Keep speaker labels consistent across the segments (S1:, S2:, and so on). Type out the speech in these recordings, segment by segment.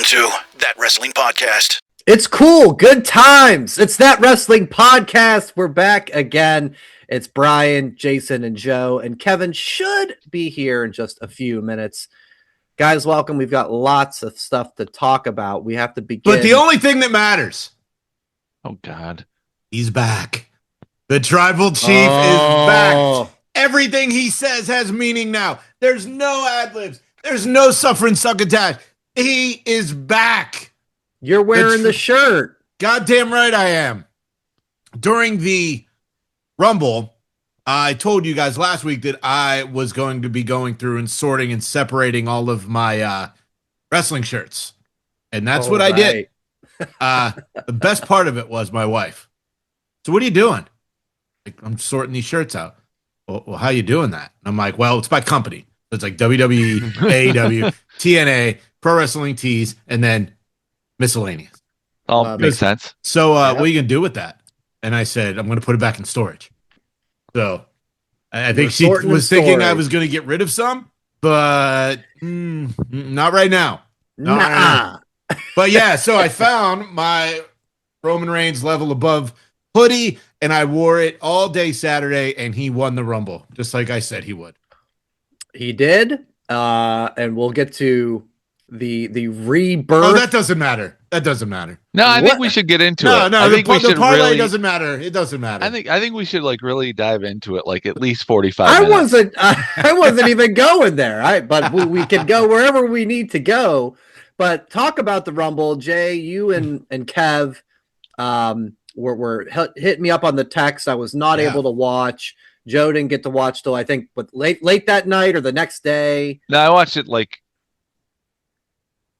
S1: to That Wrestling Podcast.
S2: It's cool. Good times. It's That Wrestling Podcast. We're back again. It's Brian, Jason, and Joe, and Kevin should be here in just a few minutes. Guys, welcome. We've got lots of stuff to talk about. We have to begin.
S3: But the only thing that matters.
S4: Oh, God.
S3: He's back. The tribal chief is back. Everything he says has meaning now. There's no ad-libs. There's no suffering succotash. He is back.
S2: You're wearing the shirt.
S3: Goddamn right I am. During the Rumble, I told you guys last week that I was going to be going through and sorting and separating all of my wrestling shirts. And that's what I did. The best part of it was my wife. So what are you doing? Like, I'm sorting these shirts out. Well, how you doing that? And I'm like, well, it's by company. So it's like WWE, AEW, TNA, Pro Wrestling Tees, and then miscellaneous.
S4: Oh, makes sense.
S3: So what are you going to do with that? And I said, I'm going to put it back in storage. So I think she was thinking I was going to get rid of some, but not right now. Not right now. But yeah, so I found my Roman Reigns level above hoodie, and I wore it all day Saturday, and he won the Rumble, just like I said he would.
S2: He did, and we'll get to the rebirth.
S3: Oh, that doesn't matter. That doesn't matter.
S4: No, I think we should get into it.
S3: No,
S4: I think we should
S3: parlay
S4: really,
S3: doesn't matter. It doesn't matter.
S4: I think we should like really dive into it, like at least 45
S2: minutes. I wasn't even going there. But we can go wherever we need to go. But talk about the Rumble, Jay. You and Kev were hitting me up on the text. I was not able to watch. Joe didn't get to watch till I think late that night or the next day.
S4: No, I watched it like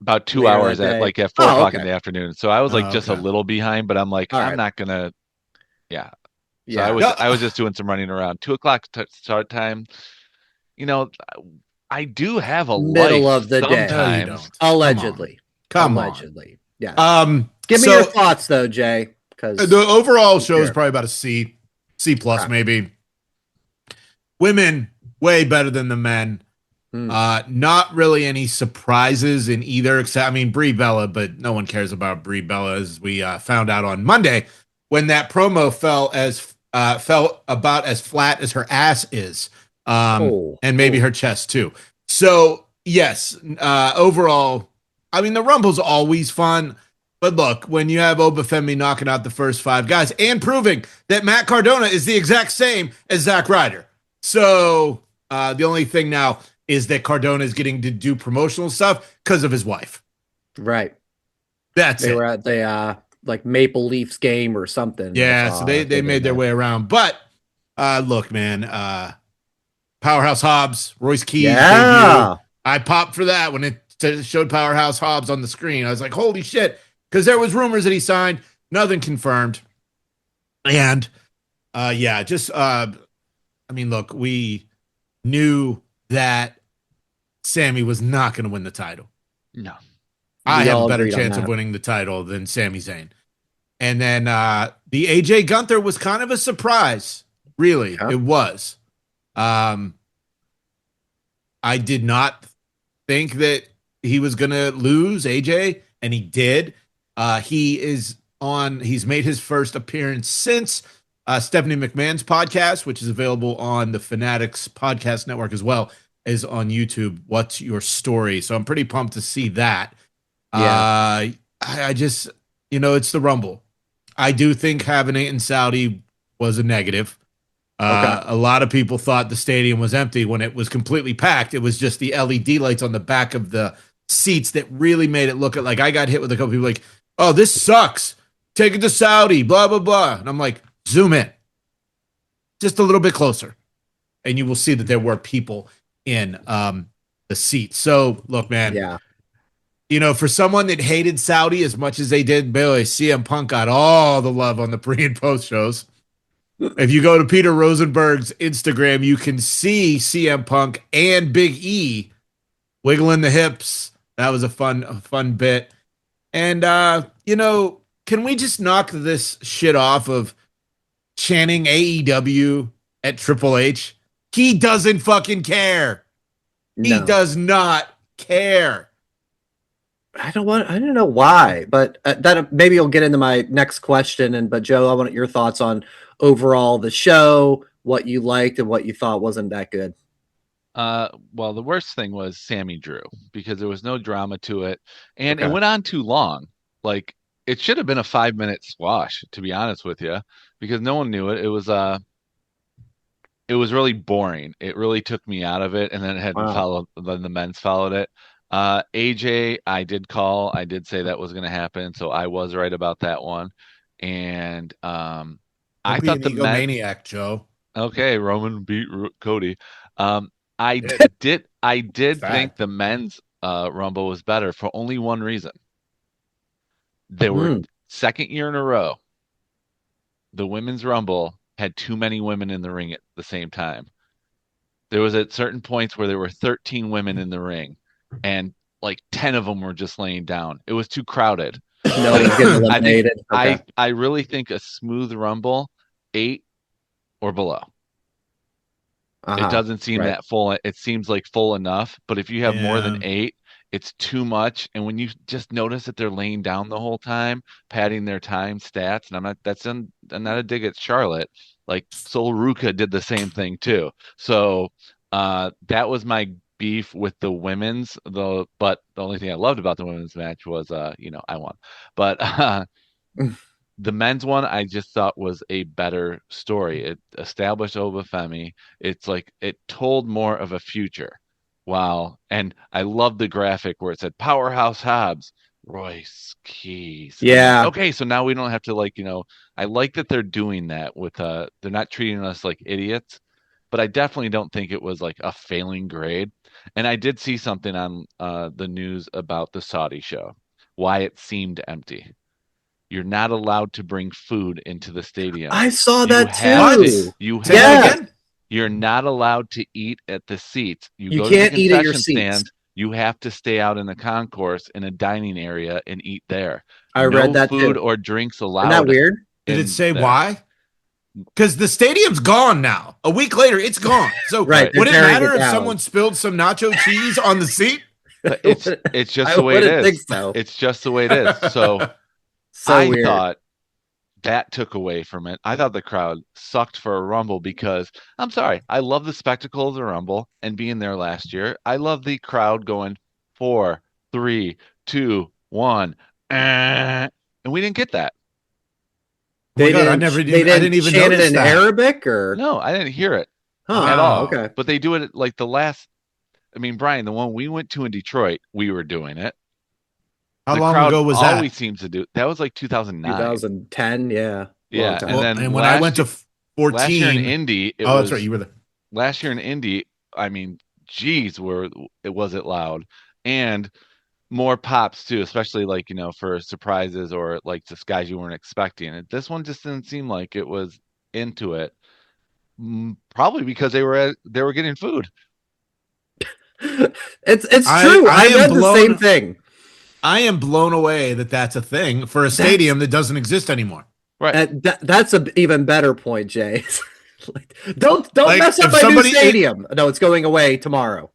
S4: about 2 hours at 4 o'clock in the afternoon. So I was like just a little behind, but I'm like, I'm not gonna. Yeah. So I was just doing some running around. 2 o'clock start time. You know, I do have a
S2: middle
S4: life
S2: of the day.
S4: No,
S2: allegedly.
S3: Come
S2: allegedly. Yeah. Give me your thoughts though, Jay. Because
S3: the overall show is probably about a C plus maybe. Women way better than the men. Not really any surprises in either, except Brie Bella, but no one cares about Brie Bella, as we found out on Monday when that promo fell about as flat as her ass is, and maybe her chest too. So yes, overall, the Rumble's always fun. But look, when you have Obafemi knocking out the first 5 guys and proving that Matt Cardona is the exact same as Zack Ryder. So the only thing now is that Cardona is getting to do promotional stuff because of his wife.
S2: Right.
S3: They
S2: were at the like Maple Leafs game or something.
S3: Yeah, so they made their way around. But look, man, Powerhouse Hobbs, Royce Keys.
S2: Yeah.
S3: Debut. I popped for that when it showed Powerhouse Hobbs on the screen. I was like, holy shit. Because there was rumors that he signed. Nothing confirmed. And look, we knew that Sammy was not going to win the title.
S4: No.
S3: I have a better chance of winning the title than Sami Zayn. And then the AJ Gunther was kind of a surprise. Really, it was. I did not think that he was going to lose, AJ, and he did. He's made his first appearance since Stephanie McMahon's podcast, which is available on the Fanatics Podcast Network as well as on YouTube. What's Your Story? So I'm pretty pumped to see that. Yeah. I just, it's the Rumble. I do think having it in Saudi was a negative. A lot of people thought the stadium was empty when it was completely packed. It was just the LED lights on the back of the seats that really made it look like I got hit with a couple people like, oh, this sucks. Take it to Saudi, blah, blah, blah. And I'm like, zoom in just a little bit closer. And you will see that there were people in the seats. So look, man, for someone that hated Saudi as much as they did, Billy, CM Punk got all the love on the pre and post shows. If you go to Peter Rosenberg's Instagram, you can see CM Punk and Big E wiggling the hips. That was a fun bit. And, can we just knock this shit off of chanting AEW at Triple H? He doesn't fucking care. No. He does not care.
S2: I don't know why, but that maybe you'll get into my next question. But Joe, I want your thoughts on overall the show, what you liked and what you thought wasn't that good.
S4: Well, the worst thing was Sammy Drew because there was no drama to it, and it went on too long. Like it should have been a 5-minute squash, to be honest with you, because no one knew it. It was really boring. It really took me out of it, and then it hadn't followed. Then the men's followed it. AJ, I did call. I did say that was going to happen, so I was right about that one. And I thought the
S3: egomaniac, Joe.
S4: Okay, Roman beat Cody. I did think the men's Rumble was better for only one reason. They were second year in a row. The women's Rumble had too many women in the ring at the same time. There was at certain points where there were 13 women in the ring, and like 10 of them were just laying down. It was too crowded.
S2: No one's getting eliminated.
S4: I really think a smooth Rumble, 8 or below. It doesn't seem that full. It seems like full enough, but if you have more than 8, it's too much. And when you just notice that they're laying down the whole time, padding their time stats, and I'm not a dig at Charlotte. Like Sol Ruka did the same thing too. So that was my beef with the women's. But the only thing I loved about the women's match was I won. But the men's one I just thought was a better story. It established Obafemi. It's like it told more of a future. Wow. And I love the graphic where it said Powerhouse Hobbs, Royce Keys.
S2: Yeah.
S4: Okay, so now we don't have to I like that they're doing that with they're not treating us like idiots, but I definitely don't think it was like a failing grade. And I did see something on the news about the Saudi show, why it seemed empty. You're not allowed to bring food into the stadium.
S2: I saw that too.
S4: You're not allowed to eat at the seats.
S2: You can't eat at your seats.
S4: You have to stay out in the concourse in a dining area and eat there.
S2: I read that
S4: food
S2: too.
S4: or drinks allowed.
S2: Isn't that weird?
S3: Did it say why? Because the stadium's gone now. A week later, it's gone. So would it matter if someone spilled some nacho cheese on the seat?
S4: It's just the way it is.
S2: Think so.
S4: It's just the way it is. So I thought that took away from it. I thought the crowd sucked for a Rumble because I'm sorry. I love the spectacle of the Rumble and being there last year. I love the crowd going 4, 3, 2, 1, and we didn't get that.
S2: They didn't even chant it in Arabic, or
S4: no, I didn't hear it at all. Okay, but they do it like the last. I mean, Brian, the one we went to in Detroit, we were doing it.
S3: How long ago was that?
S4: Always seems to do. That was like 2009,
S2: 2010. Yeah.
S3: And when I went to 14,
S4: last year in Indy.
S3: That's right. You were there.
S4: Last year in Indy. I mean, geez, was it loud and more pops too, especially like for surprises or like just guys you weren't expecting. And this one just didn't seem like it was into it. Probably because they were getting food.
S2: It's true. I read the same thing.
S3: I am blown away that that's a thing for a stadium that doesn't exist anymore.
S2: Right. That's an even better point, Jay. don't mess up my new stadium. No, it's going away tomorrow.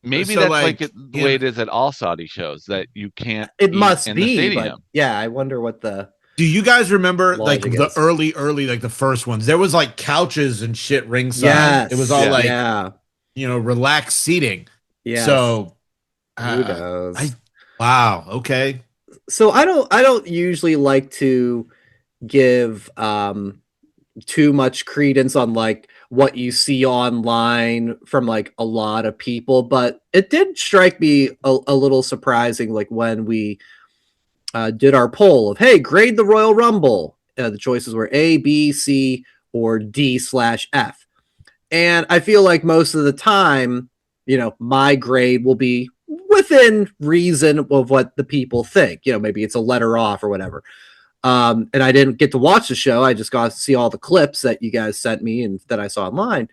S4: Maybe that's the way it is at all Saudi shows that you can't.
S2: It must
S4: in
S2: be.
S4: The stadium.
S2: But I wonder what the.
S3: Do you guys remember like the early, like the first ones? There was like couches and shit ringside.
S2: Yes.
S3: It was all relaxed seating.
S2: Yeah.
S3: So
S2: who knows?
S3: Wow. Okay.
S2: So I don't usually like to give too much credence on like what you see online from like a lot of people, but it did strike me a little surprising. Like when we did our poll of, hey, grade the Royal Rumble. The choices were A, B, C, or D/F. And I feel like most of the time, my grade will be within reason of what the people think. Maybe it's a letter off or whatever. And I didn't get to watch the show. I just got to see all the clips that you guys sent me and that I saw online.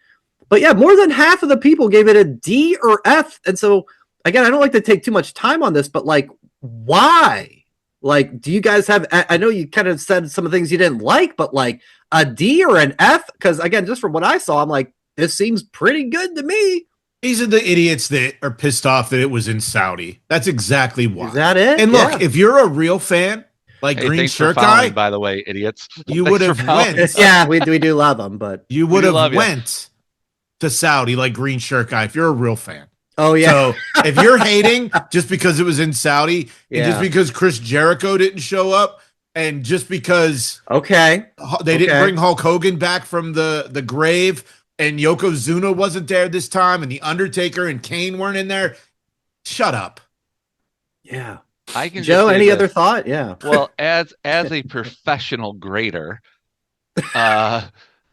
S2: But yeah, more than half of the people gave it a D or F. And so, again, I don't like to take too much time on this, but like, why? Like, do you guys have, I know you kind of said some of the things you didn't like, but like a D or an F? Because again, just from what I saw, I'm like, this seems pretty good to me.
S3: These are the idiots that are pissed off that it was in Saudi. That's exactly why.
S2: Is that it?
S3: And look, if you're a real fan, like Green Shirt Guy,
S4: by the way, idiots,
S3: you would have went.
S2: Yeah, we do love them, but
S3: you would have went to Saudi like Green Shirt Guy if you're a real fan.
S2: Oh yeah.
S3: So if you're hating just because it was in Saudi, and just because Chris Jericho didn't show up, and just because they didn't bring Hulk Hogan back from the grave, and Yokozuna wasn't there this time, and The Undertaker and Kane weren't in there, shut up.
S2: Yeah.
S4: I can
S2: Joe, any other thought? Yeah.
S4: Well, as a professional grader,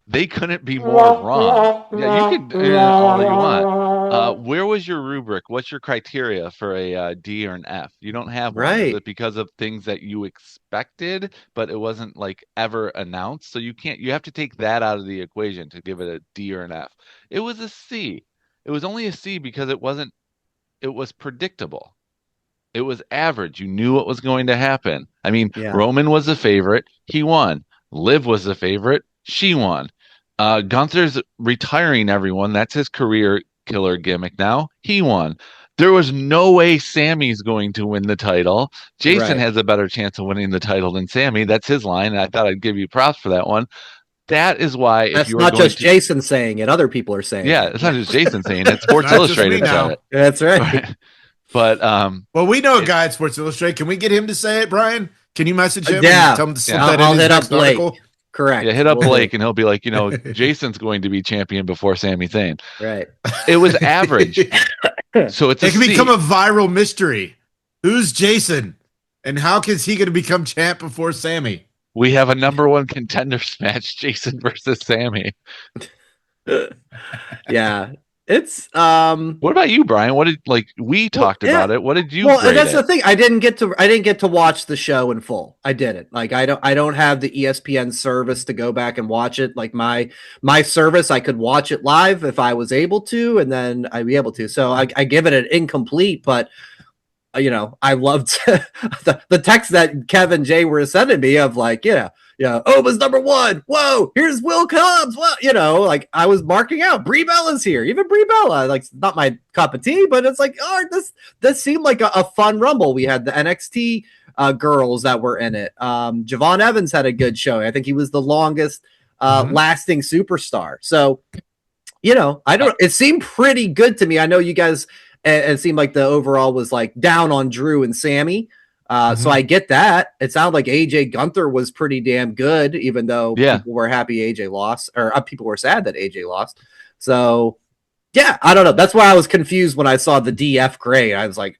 S4: they couldn't be more wrong. Yeah, you can all you want. Where was your rubric? What's your criteria for a D or an F? You don't have one. Is it because of things that you expected, but it wasn't like ever announced? So you have to take that out of the equation to give it a D or an F. It was a C. It was only a C because it was predictable. It was average. You knew what was going to happen. I mean, Roman was the favorite. He won. Liv was the favorite. She won. Gunther's retiring everyone. That's his career killer gimmick now. He won. There was no way Sammy's going to win the title. Jason has a better chance of winning the title than Sammy. That's his line. And I thought I'd give you props for that one. That is why.
S2: That's not just Jason saying it. Other people are saying it.
S4: It's not just Jason saying it. Sports Illustrated said it.
S2: That's right.
S4: But
S3: well, we know a guy at Sports Illustrated. Can we get him to say it, Brian? Can you message him?
S2: Yeah.
S3: Tell him to slip
S2: that
S3: I'll hit
S2: up Blake. Article? Correct.
S4: Yeah, hit up Blake, and he'll be like, Jason's going to be champion before Sami Zayn.
S2: Right.
S4: It was average. So it
S3: can become a viral mystery. Who's Jason? And how is he going to become champ before Sammy?
S4: We have a number one contenders match, Jason versus Sammy.
S2: Yeah. It's
S4: what about you, Brian? What did we talked about it? What did you
S2: that's the thing. I didn't get to watch the show in full. I didn't. I don't have the ESPN service to go back and watch it. Like my service, I could watch it live if I was able to, and then I'd be able to. So I give it an incomplete, but I loved the text that Kevin and Jay were sending me of Aew'S number one. Whoa, here's Will Cobbs. Well, I was marking out. Brie Bella's here. Even Brie Bella, not my cup of tea, but it's this seemed like a fun Rumble. We had the NXT girls that were in it. Javon Evans had a good show. I think he was the longest lasting superstar. So, it seemed pretty good to me. I know you guys, it seemed like the overall was down on Drew and Sammy. So I get that. It sounded like AJ Gunther was pretty damn good, even though people were happy AJ lost, or people were sad that AJ lost. So, I don't know. That's why I was confused when I saw the DF grade. I was like,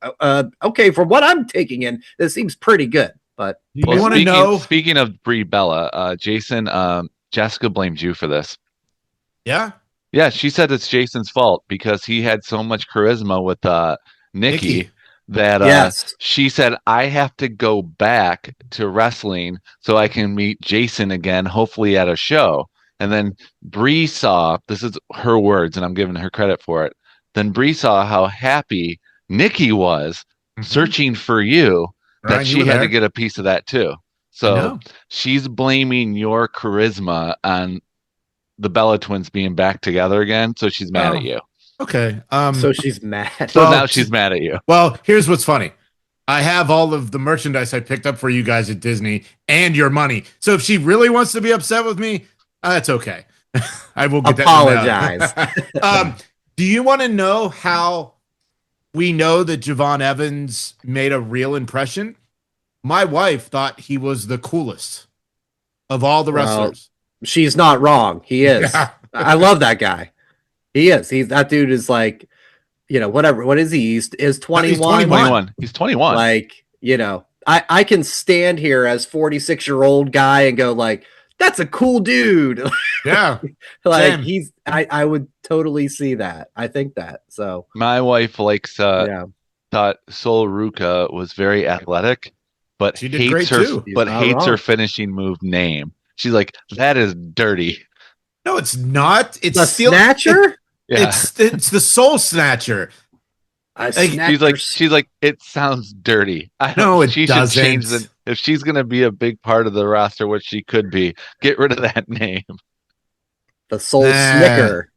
S2: okay, for what I'm taking in, this seems pretty good. But
S3: you want to know?
S4: Speaking of Brie Bella, Jason, Jessica blames you for this.
S3: Yeah.
S4: Yeah, she said it's Jason's fault because he had so much charisma with Nikki. That she said, I have to go back to wrestling so I can meet Jason again, hopefully at a show. And then Brie saw, this is her words, and I'm giving her credit for it. Then Brie saw how happy Nikki was searching for you, that she had to get a piece of that too. So she's blaming your charisma on the Bella twins being back together again. So she's mad at you.
S3: Okay.
S2: So she's mad.
S4: So now she's mad at you.
S3: Well, here's what's funny. I have all of the merchandise I picked up for you guys at Disney and your money. So if she really wants to be upset with me, that's okay. I will get
S2: apologize.
S3: Do you want to know how we know that Javon Evans made a real impression? My wife thought he was the coolest of all the wrestlers.
S2: She's not wrong. He is. Yeah. I love that guy. He is. That dude is whatever. What is he? He's 21.
S4: He's 21. He's 21.
S2: I can stand here as 46-year-old guy and go that's a cool dude.
S3: Yeah.
S2: I would totally see that. I think that. So
S4: my wife likes thought Sol Ruca was very athletic, but
S3: she did hates her
S4: too. But hates her finishing move name. She's like, that is dirty.
S3: No, it's not. It's
S2: the Snatcher.
S3: It's the Soul Snatcher.
S4: She's like, it sounds dirty.
S3: She doesn't.
S4: Should change if she's going to be a big part of the roster, which she could be. Get rid of that name.
S2: The Soul Snicker.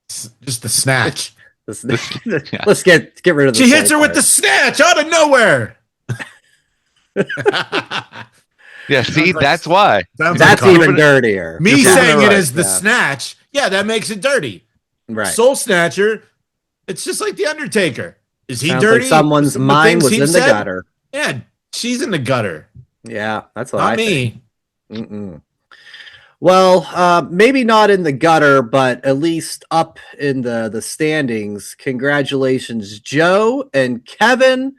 S3: Just the Snatch.
S2: Let's get rid of the
S3: She hits her with the snatch out of nowhere.
S4: Yeah, see, that's why.
S2: That's even dirtier.
S3: Me saying it as the snatch, that makes it dirty.
S2: Right.
S3: Soul Snatcher, it's just like the Undertaker. Is he
S2: Sounds
S3: dirty?
S2: Like someone's mind was in the gutter.
S3: Yeah, she's in the gutter.
S2: Yeah, that's what
S3: Not
S2: I
S3: me.
S2: think. Mm-mm. Well, maybe not in the gutter, but at least up in the standings. Congratulations, Joe and Kevin,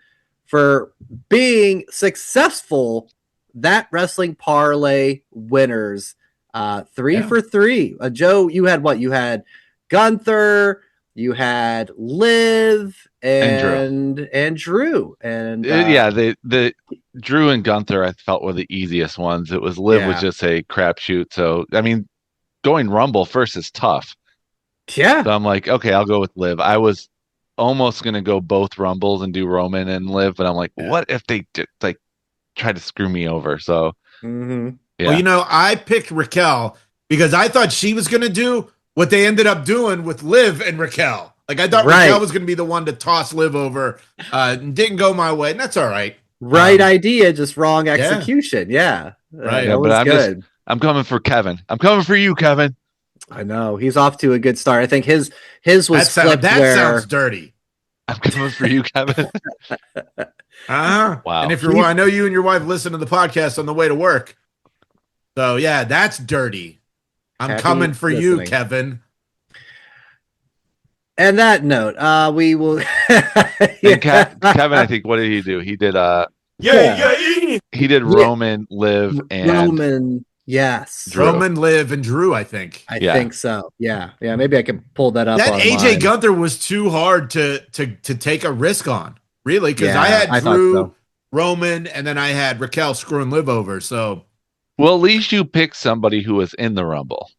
S2: for being successful That Wrestling Parlay winners. 3 for 3. Joe, you had what? You had Gunther, you had Liv, and Drew. And
S4: the Drew and Gunther I felt were the easiest ones. It was Liv was just a crapshoot. So I mean, going Rumble first is tough.
S2: Yeah.
S4: So I'm like, okay, I'll go with Liv. I was almost gonna go both Rumbles and do Roman and Liv, but I'm like, what if they did, like try to screw me over? So
S3: well, I picked Raquel because I thought she was gonna do what they ended up doing with Liv and Raquel. Like I thought Raquel was going to be the one to toss Liv over. Didn't go my way, and that's all right.
S2: Right idea, just wrong execution. Yeah.
S3: Right.
S2: That was good.
S4: I'm coming for Kevin. I'm coming for you, Kevin.
S2: I know he's off to a good start. I think his was flipped.
S3: That sounds dirty.
S4: I'm coming for you, Kevin.
S3: Wow. And if I know you and your wife listen to the podcast on the way to work. So yeah, that's dirty. I'm coming for you, Kevin.
S2: And that note, we will.
S4: Kevin, I think, what did he do? He did he did Roman, Liv, and
S2: Roman. Yes,
S4: Drew.
S3: Roman, Liv, and Drew. I think.
S2: I think so. Yeah. Maybe I can pull that up.
S3: That
S2: online.
S3: AJ Gunther was too hard to take a risk on, really, because I had Drew, Roman, and then I had Raquel screwing Liv over. So.
S4: Well, at least you picked somebody who was in the Rumble.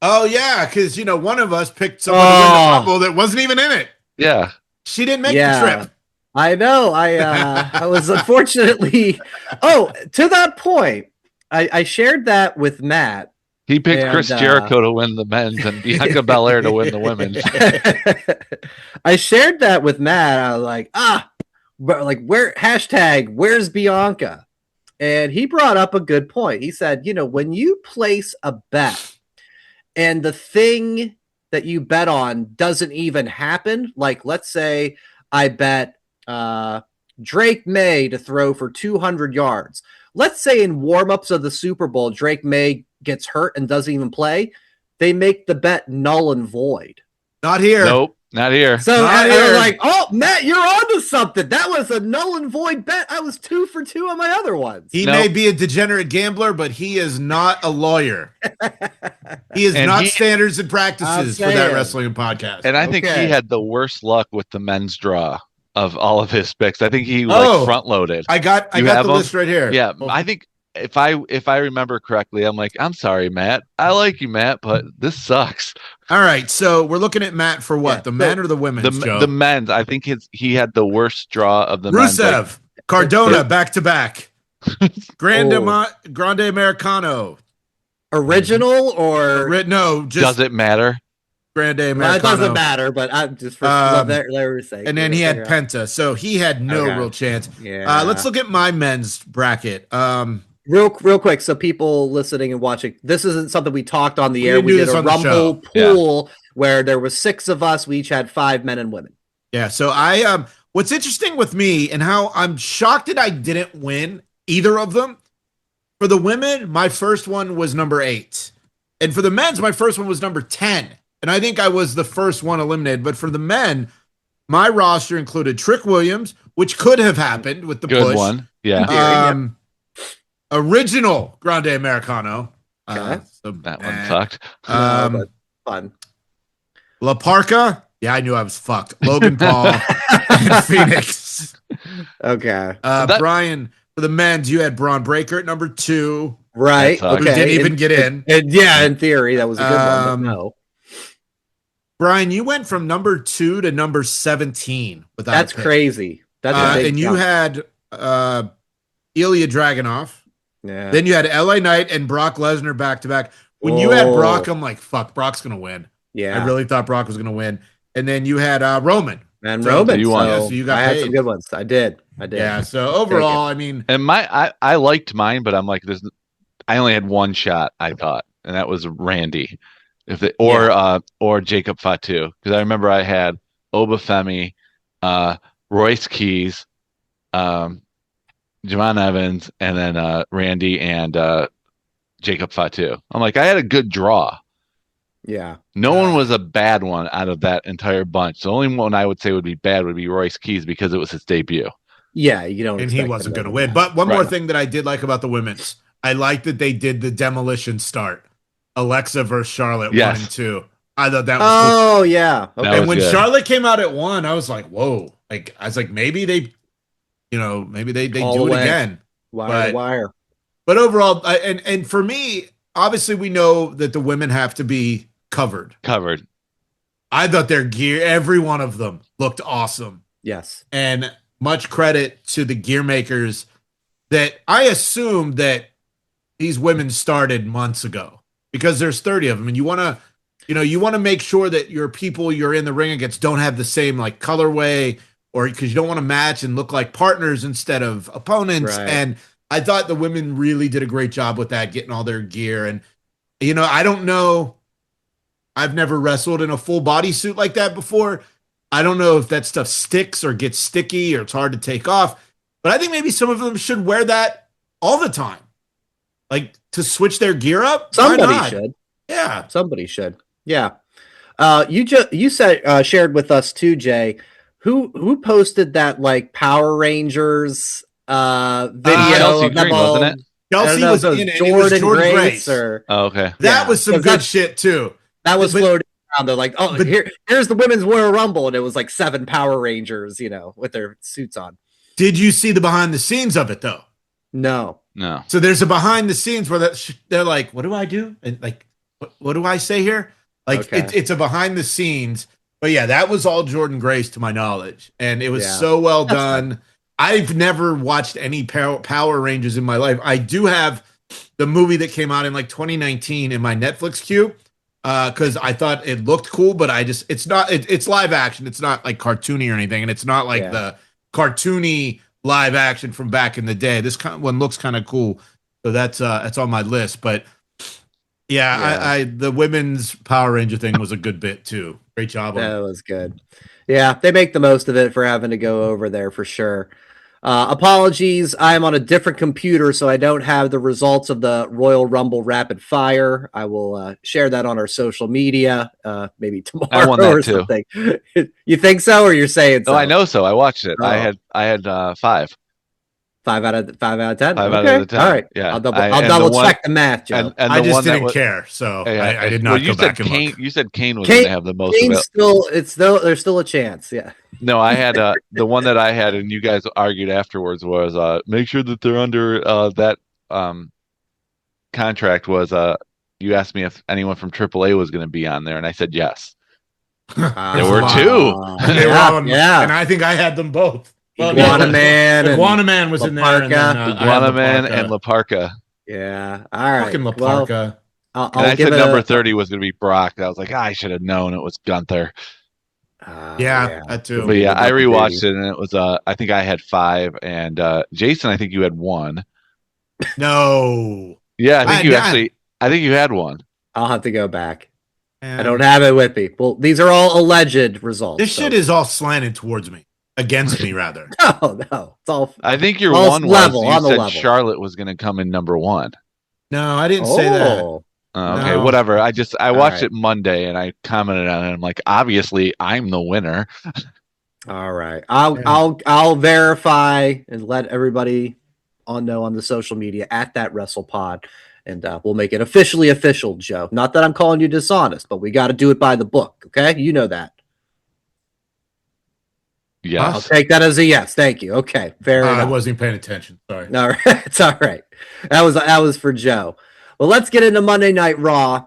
S3: Oh, yeah, because, one of us picked someone to win the Rumble that wasn't even in it.
S4: Yeah.
S3: She didn't make the trip.
S2: I know. I was unfortunately... to that point, I shared that with Matt.
S4: He picked Chris Jericho to win the men's and Bianca Belair to win the women's.
S2: I shared that with Matt. I was like, where's Bianca? And he brought up a good point. He said, when you place a bet and the thing that you bet on doesn't even happen, like let's say I bet Drake May to throw for 200 yards. Let's say in warm-ups of the Super Bowl, Drake May gets hurt and doesn't even play. They make the bet null and void.
S3: Not here.
S4: Nope. Not here.
S2: So I was like, Matt, you're onto something. That was a null and void bet. I was 2 for 2 on my other ones.
S3: He may be a degenerate gambler, but he is not a lawyer. He is not standards and practices for That Wrestling Podcast.
S4: And I think he had the worst luck with the men's draw of all of his picks. I think he front loaded.
S3: I got the list right here.
S4: Yeah, I think if I remember correctly, I'm like, I'm sorry, Matt. I like you, Matt, but this sucks.
S3: All right, so we're looking at Matt for what? The men or the women?
S4: The men's. I think he had the worst draw of the men's.
S3: Rusev, Cardona, back to back. Grande Americano.
S2: Original or
S3: no? Just
S4: does it matter?
S3: Grande Americano.
S2: It doesn't matter, but I'm just for their sake.
S3: And then he had Penta, so he had no real chance.
S2: Yeah.
S3: Let's look at my men's bracket.
S2: Real quick, so people listening and watching, this isn't something we talked on the air. We did a Rumble pool where there was 6 of us. We each had 5 men and women.
S3: Yeah. So what's interesting with me and how I'm shocked that I didn't win either of them. For the women, my first one was number 8, and for the men's, my first one was number 10. And I think I was the first one eliminated. But for the men, my roster included Trick Williams, which could have happened with the push.
S4: One. Yeah.
S3: Original Grande Americano.
S4: So that one sucked.
S2: But fun.
S3: La Parka. Yeah, I knew I was fucked. Logan Paul and Phoenix.
S2: Okay.
S3: Brian, for the men's, you had Braun Breaker at number 2.
S2: Right.
S3: Who didn't even get in.
S2: In theory, that was a good one, but no.
S3: Brian, you went from number 2 to number 17 without.
S2: That's crazy. That's a big
S3: and you had Ilya Dragunov.
S2: Yeah.
S3: Then you had LA Knight and Brock Lesnar back to back. When you had Brock, I'm like, fuck, Brock's gonna win.
S2: Yeah.
S3: I really thought Brock was gonna win. and then you had Roman.
S2: And Roman.
S4: You won.
S3: So you got
S2: I had some good ones. I did.
S3: Yeah. So overall, I mean,
S4: and I liked mine, but I'm like, I only had one shot, I thought, and that was Randy, or Jacob Fatu, because I remember I had Obafemi, Royce Keys, Javon Evans, and then Randy and Jacob Fatu. I'm like, I had a good draw.
S2: Yeah.
S4: No one was a bad one out of that entire bunch. The only one I would say would be bad would be Royce Keys because it was his debut.
S2: Yeah, you don't.
S3: And he wasn't going to win. But one more thing that I did like about the women's, I like that they did the demolition start. Alexa versus Charlotte 1 and 2. I thought that was
S2: cool.
S3: Oh
S2: yeah.
S3: Okay. And when Charlotte came out at 1, I was like, whoa. Like I was like, maybe they do it again.
S2: Wire to wire.
S3: But overall, and for me, obviously we know that the women have to be covered. I thought their gear, every one of them looked awesome.
S2: Yes.
S3: And much credit to the gear makers that I assumed that these women started months ago because there's 30 of them. And you want to make sure that your people you're in the ring against don't have the same like colorway, or because you don't want to match and look like partners instead of opponents.
S2: Right.
S3: And I thought the women really did a great job with that, getting all their gear. And, I don't know. I've never wrestled in a full bodysuit like that before. I don't know if that stuff sticks or gets sticky or it's hard to take off. But I think maybe some of them should wear that all the time. Like to switch their gear up.
S2: Somebody should.
S3: Yeah.
S2: Somebody should. Yeah. You said shared with us too, Jay. Who posted that like Power Rangers video
S4: Chelsea Green, wasn't it?
S3: Chelsea was in it. It was Jordan Grace.
S4: Okay.
S3: That was some good shit too.
S2: That was floating around. They're like, here's the Women's Royal Rumble, and it was like 7 Power Rangers, with their suits on.
S3: Did you see the behind the scenes of it though?
S2: No.
S3: So there's a behind the scenes where they're like, what do I do? And like, what do I say here? Like it's a behind the scenes. But yeah, that was all Jordan Grace to my knowledge. And it was so well done. Fun. I've never watched any Power Rangers in my life. I do have the movie that came out in like 2019 in my Netflix queue. Because I thought it looked cool, but it's live action. It's not like cartoony or anything, and it's not like the cartoony live action from back in the day. This one looks kind of cool, so that's on my list. But I the women's Power Ranger thing was a good bit too. Great job.
S2: That was good. Yeah, they make the most of it for having to go over there for sure. Apologies, I'm on a different computer, so I don't have the results of the Royal Rumble Rapid Fire. I will share that on our social media, maybe tomorrow
S4: I won that
S2: or
S4: too.
S2: something. You think so, or you're saying so?
S4: Oh, I know so. I watched it. I had 5.
S2: 5 out of 10.
S4: 5 out of 10.
S2: All right.
S4: Yeah.
S2: I'll double check the math, Joe.
S3: And I just didn't care, so I did not go back and look.
S4: You said Kane was going to have the most of it.
S2: There's still a chance. Yeah.
S4: No, I had the one that I had, and you guys argued afterwards was make sure that they're under that contract. Was you asked me if anyone from AAA was going to be on there, and I said yes. There were 2.
S3: They were on, and I think I had them both.
S2: Iguana Man
S3: was in there.
S4: Iguana Man and La Parka.
S2: Yeah. All right.
S3: Fucking La Parka.
S2: Well,
S4: I said number 30 was going to be Brock. I was like, I should have known it was Gunther.
S3: That too.
S4: But yeah, I rewatched it, and it was I think I had 5, and Jason, I think you had 1.
S3: No.
S4: Yeah, I think you had 1.
S2: I'll have to go back. I don't have it with me. Well, these are all alleged results.
S3: This shit is all slanted towards me. Against me, rather.
S2: No. It's all.
S4: I think your one level, was you said Charlotte was going to come in number 1.
S3: No, I didn't say that.
S4: Okay, whatever. I watched it Monday and I commented on it. I'm like, obviously, I'm the winner.
S2: All right, I'll verify and let everybody know on the social media at that WrestlePod, and we'll make it officially official, Joe. Not that I'm calling you dishonest, but we got to do it by the book. Okay, you know that.
S4: Yes.
S2: I'll take that as a yes. Thank you. Okay, fair enough.
S3: I wasn't paying attention. Sorry.
S2: All right, it's all right. That was for Joe. Well, let's get into Monday Night Raw.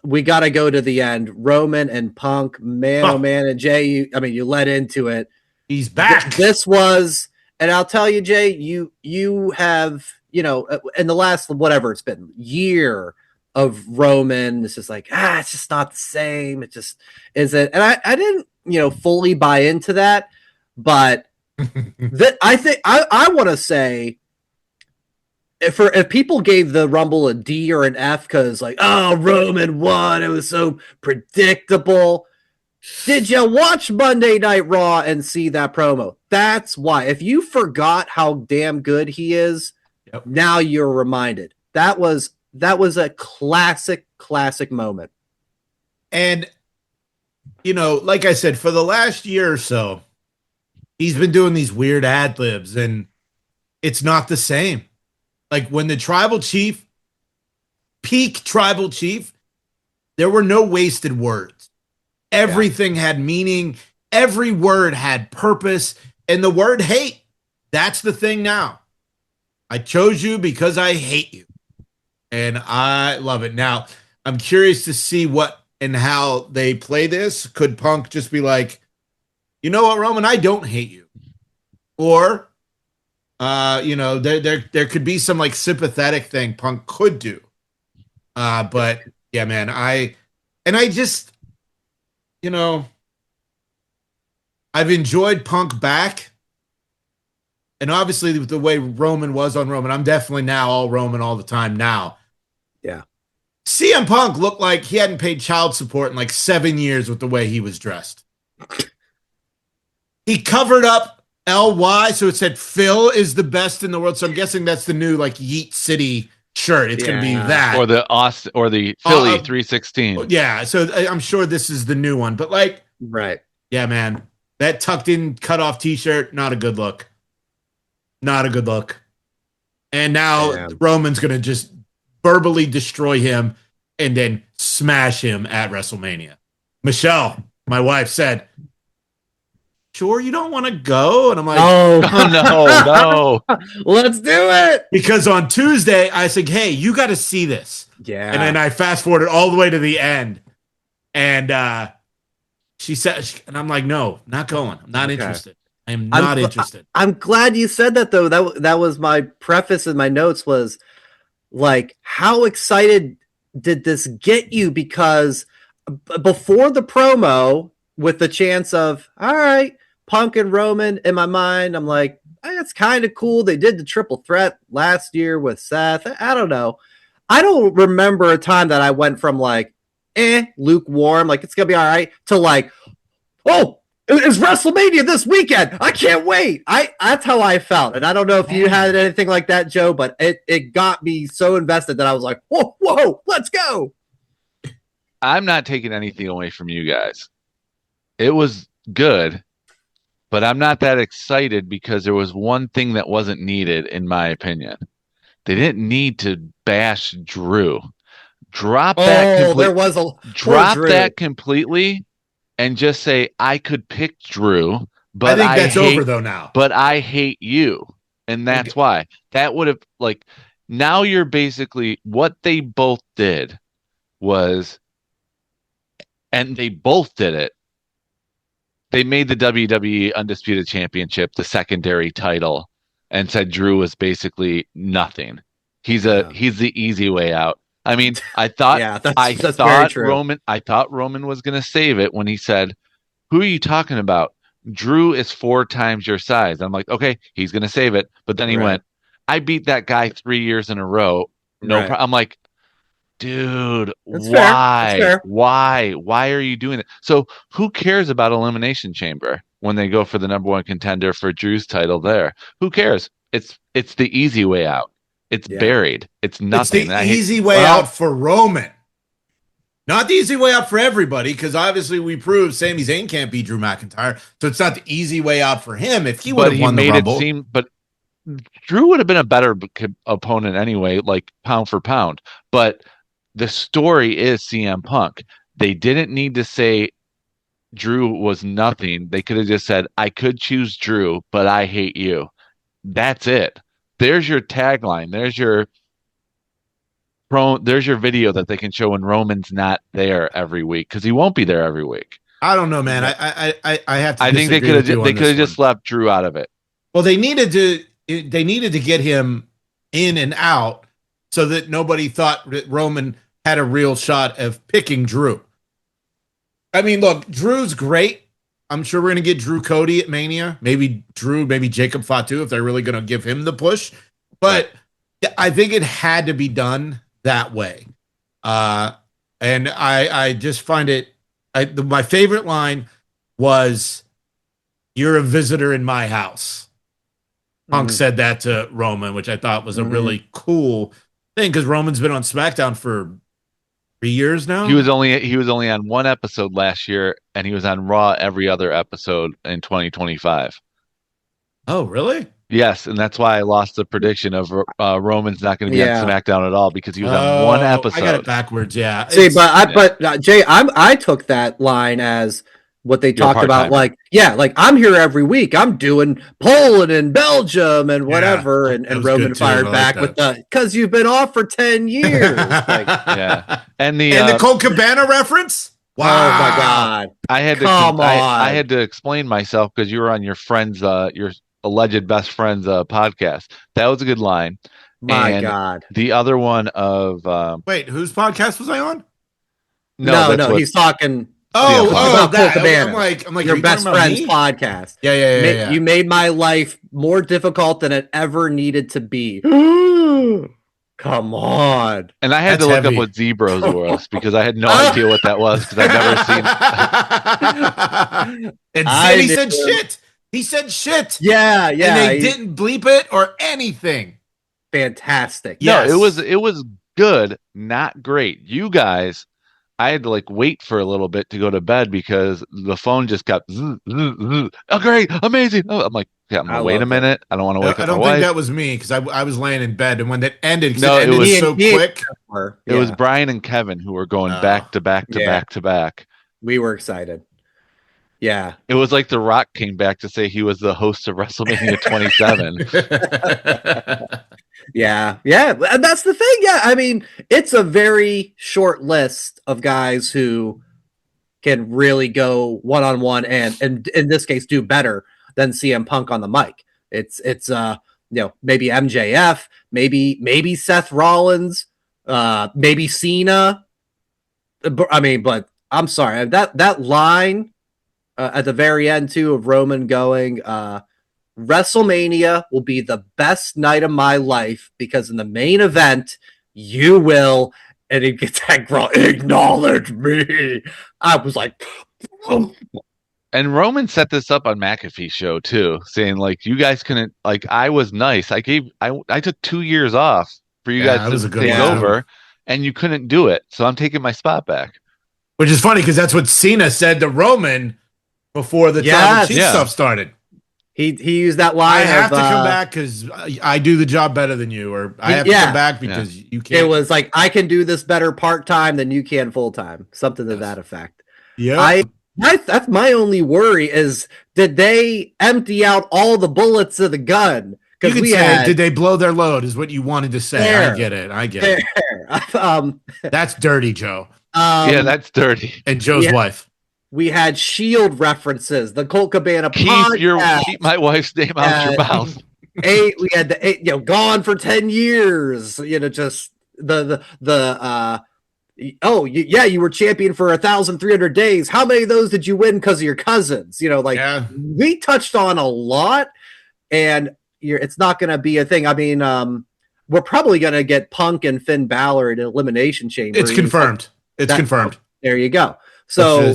S2: We got to go to the end. Roman and Punk, oh man, and Jay. You led into it.
S3: He's back.
S2: This was, and I'll tell you, Jay, you have, in the last whatever it's been year of Roman, this is like it's just not the same. It just isn't. And I didn't fully buy into that, but I think I want to say if people gave the Rumble a D or an F because Roman won, it was so predictable. Did you watch Monday Night Raw and see that promo? That's why. If you forgot how damn good he is, now you're reminded. That was a classic moment.
S3: And, like I said, for the last year or so, he's been doing these weird ad libs, and it's not the same. Like when the tribal chief, peak tribal chief, there were no wasted words. Everything had meaning. Every word had purpose. And the word hate, that's the thing now. I chose you because I hate you. And I love it. Now, I'm curious to see what and how they play this. Could Punk just be like, you know what, Roman, I don't hate you? Or, there could be some sympathetic thing Punk could do. But yeah, man, I just, I've enjoyed Punk back. And obviously the way Roman was on Roman, I'm definitely now all Roman all the time now.
S2: Yeah.
S3: CM Punk looked like he hadn't paid child support in 7 years with the way he was dressed. He covered up LY, so it said Phil is the best in the world. So I'm guessing that's the new Yeet City shirt. It's going to be that.
S4: Or the Austin or the Philly 316.
S3: Yeah, so I'm sure this is the new one. But
S2: right.
S3: Yeah, man. That tucked in cut off t-shirt, not a good look. Not a good look. And now Roman's going to just verbally destroy him and then smash him at WrestleMania. Michelle, my wife, said, sure you don't want to go? And I'm like,
S4: no.
S2: Let's do it.
S3: Because on Tuesday, I said, hey, you got to see this.
S2: Yeah.
S3: And then I fast forwarded all the way to the end. And she said, and I'm like, no, not going. I'm not interested. I am not interested.
S2: I'm glad you said that, though. That was my preface in my notes was how excited did this get you? Because before the promo with the chance of, all right, Punk and Roman, in my mind, I'm like, that's kind of cool. They did the triple threat last year with Seth. I don't know. I don't remember a time that I went from lukewarm, it's going to be all right, to oh, it's WrestleMania this weekend. I can't wait. That's how I felt. And I don't know if you had anything like that, Joe, but it got me so invested that I was like, whoa, let's go.
S4: I'm not taking anything away from you guys. It was good, but I'm not that excited because there was one thing that wasn't needed, in my opinion. They didn't need to bash Drew. Drop that completely. And just say, I could pick Drew, but
S3: I think that's over though now.
S4: But I hate you. And that's why. That would have now you're basically what they both did was, and they both did it. They made the WWE Undisputed Championship the secondary title and said Drew was basically nothing. He's the easy way out. I mean, I thought Roman was going to save it when he said, who are you talking about? Drew is 4 times your size. I'm like, okay, he's going to save it. But then he went, I beat that guy 3 years in a row. No problem. I'm like, dude, why? Why are you doing it? So who cares about Elimination Chamber when they go for the number 1 contender for Drew's title there? Who cares? It's the easy way out. It's buried. It's nothing.
S3: It's the easy way out for Roman. Not the easy way out for everybody, because obviously we proved Sami Zayn can't beat Drew McIntyre. So it's not the easy way out for him. If he would have won the Rumble.
S4: But Drew would have been a better opponent anyway, pound for pound. But the story is CM Punk. They didn't need to say Drew was nothing. They could have just said, I could choose Drew, but I hate you. That's it. There's your tagline. There's your video that they can show when Roman's not there every week, because he won't be there every week.
S3: I don't know, man. I have to.
S4: I think they could have just left Drew out of it.
S3: Well, they needed to get him in and out so that nobody thought that Roman had a real shot of picking Drew. I mean, look, Drew's great, I'm sure we're going to get Drew Cody at Mania. Maybe Jacob Fatu if they're really going to give him the push. But I think it had to be done that way. And I just find it. My favorite line was, "You're a visitor in my house." Punk said that to Roman, which I thought was a really cool thing because Roman's been on SmackDown for 3 years now.
S4: He was only on one episode last year, and he was on Raw every other episode in 2025.
S3: Oh, really?
S4: Yes, and that's why I lost the prediction of Roman's not going to be on SmackDown at all because he was on one episode.
S3: I got it backwards. Yeah.
S2: See, but Jay, I took that line as what they talked about. Like I'm here every week. I'm doing Poland and Belgium and whatever. And Roman fired back with because you've been off for 10 years.
S4: And
S3: the Colt Cabana reference.
S2: Wow. Oh my God!
S4: I had to explain myself because you were on your friend's your alleged best friend's podcast. That was a good line.
S2: My God.
S4: The other one of
S3: wait, whose podcast was I on?
S2: No, he's talking.
S3: That. I'm like
S2: your best friend's podcast.
S3: Yeah.
S2: You made my life more difficult than it ever needed to be. Come on.
S4: And I had to look up what Zebros was because I had no idea what that was because I've never seen.
S3: And Sammy said shit. He said shit.
S2: Yeah.
S3: And they didn't bleep it or anything.
S2: Fantastic.
S4: Yes. No, it was good, not great. You guys, I had to wait for a little bit to go to bed because the phone just kept oh great, amazing. I'm like, wait a minute. I don't want to wake up.
S3: I don't think that was me because I was laying in bed and when that ended,
S4: it
S3: was so quick.
S4: It was Brian and Kevin who were going back to back to back to back.
S2: We were excited. Yeah.
S4: It was like The Rock came back to say he was the host of WrestleMania 27.
S2: Yeah. And that's the thing. Yeah. I mean, it's a very short list of guys who can really go one-on-one and in this case do better than CM Punk on the mic. It's maybe MJF, maybe Seth Rollins, maybe Cena. I mean, but I'm sorry, that line at the very end too of Roman going, WrestleMania will be the best night of my life because in the main event you will, and he gets that acknowledge me. I was like,
S4: and Roman set this up on McAfee's show too, saying you guys couldn't I was nice. I took 2 years off for you guys to take over, and you couldn't do it, so I'm taking my spot back.
S3: Which is funny because that's what Cena said to Roman before the Tribal Chief stuff started.
S2: He used that line.
S3: I have to come back because I do the job better than you, or I have to come back because you can't.
S2: It was I can do this better part-time than you can full-time. Something to that effect.
S3: Yeah.
S2: That's my only worry is, did they empty out all the bullets of the gun?
S3: Because did they blow their load is what you wanted to say. Fair. I get it.
S2: That's
S3: dirty, Joe.
S4: That's dirty.
S3: And Joe's wife.
S2: We had Shield references, the Colt Cabana podcast.
S4: Keep my wife's name out your mouth.
S2: We had the gone for 10 years. Just you were champion for 1,300 days. How many of those did you win because of your cousins? We touched on a lot, and it's not going to be a thing. I mean, we're probably going to get Punk and Finn Balor in Elimination Chamber.
S3: It's confirmed. Confirmed.
S2: There you go. So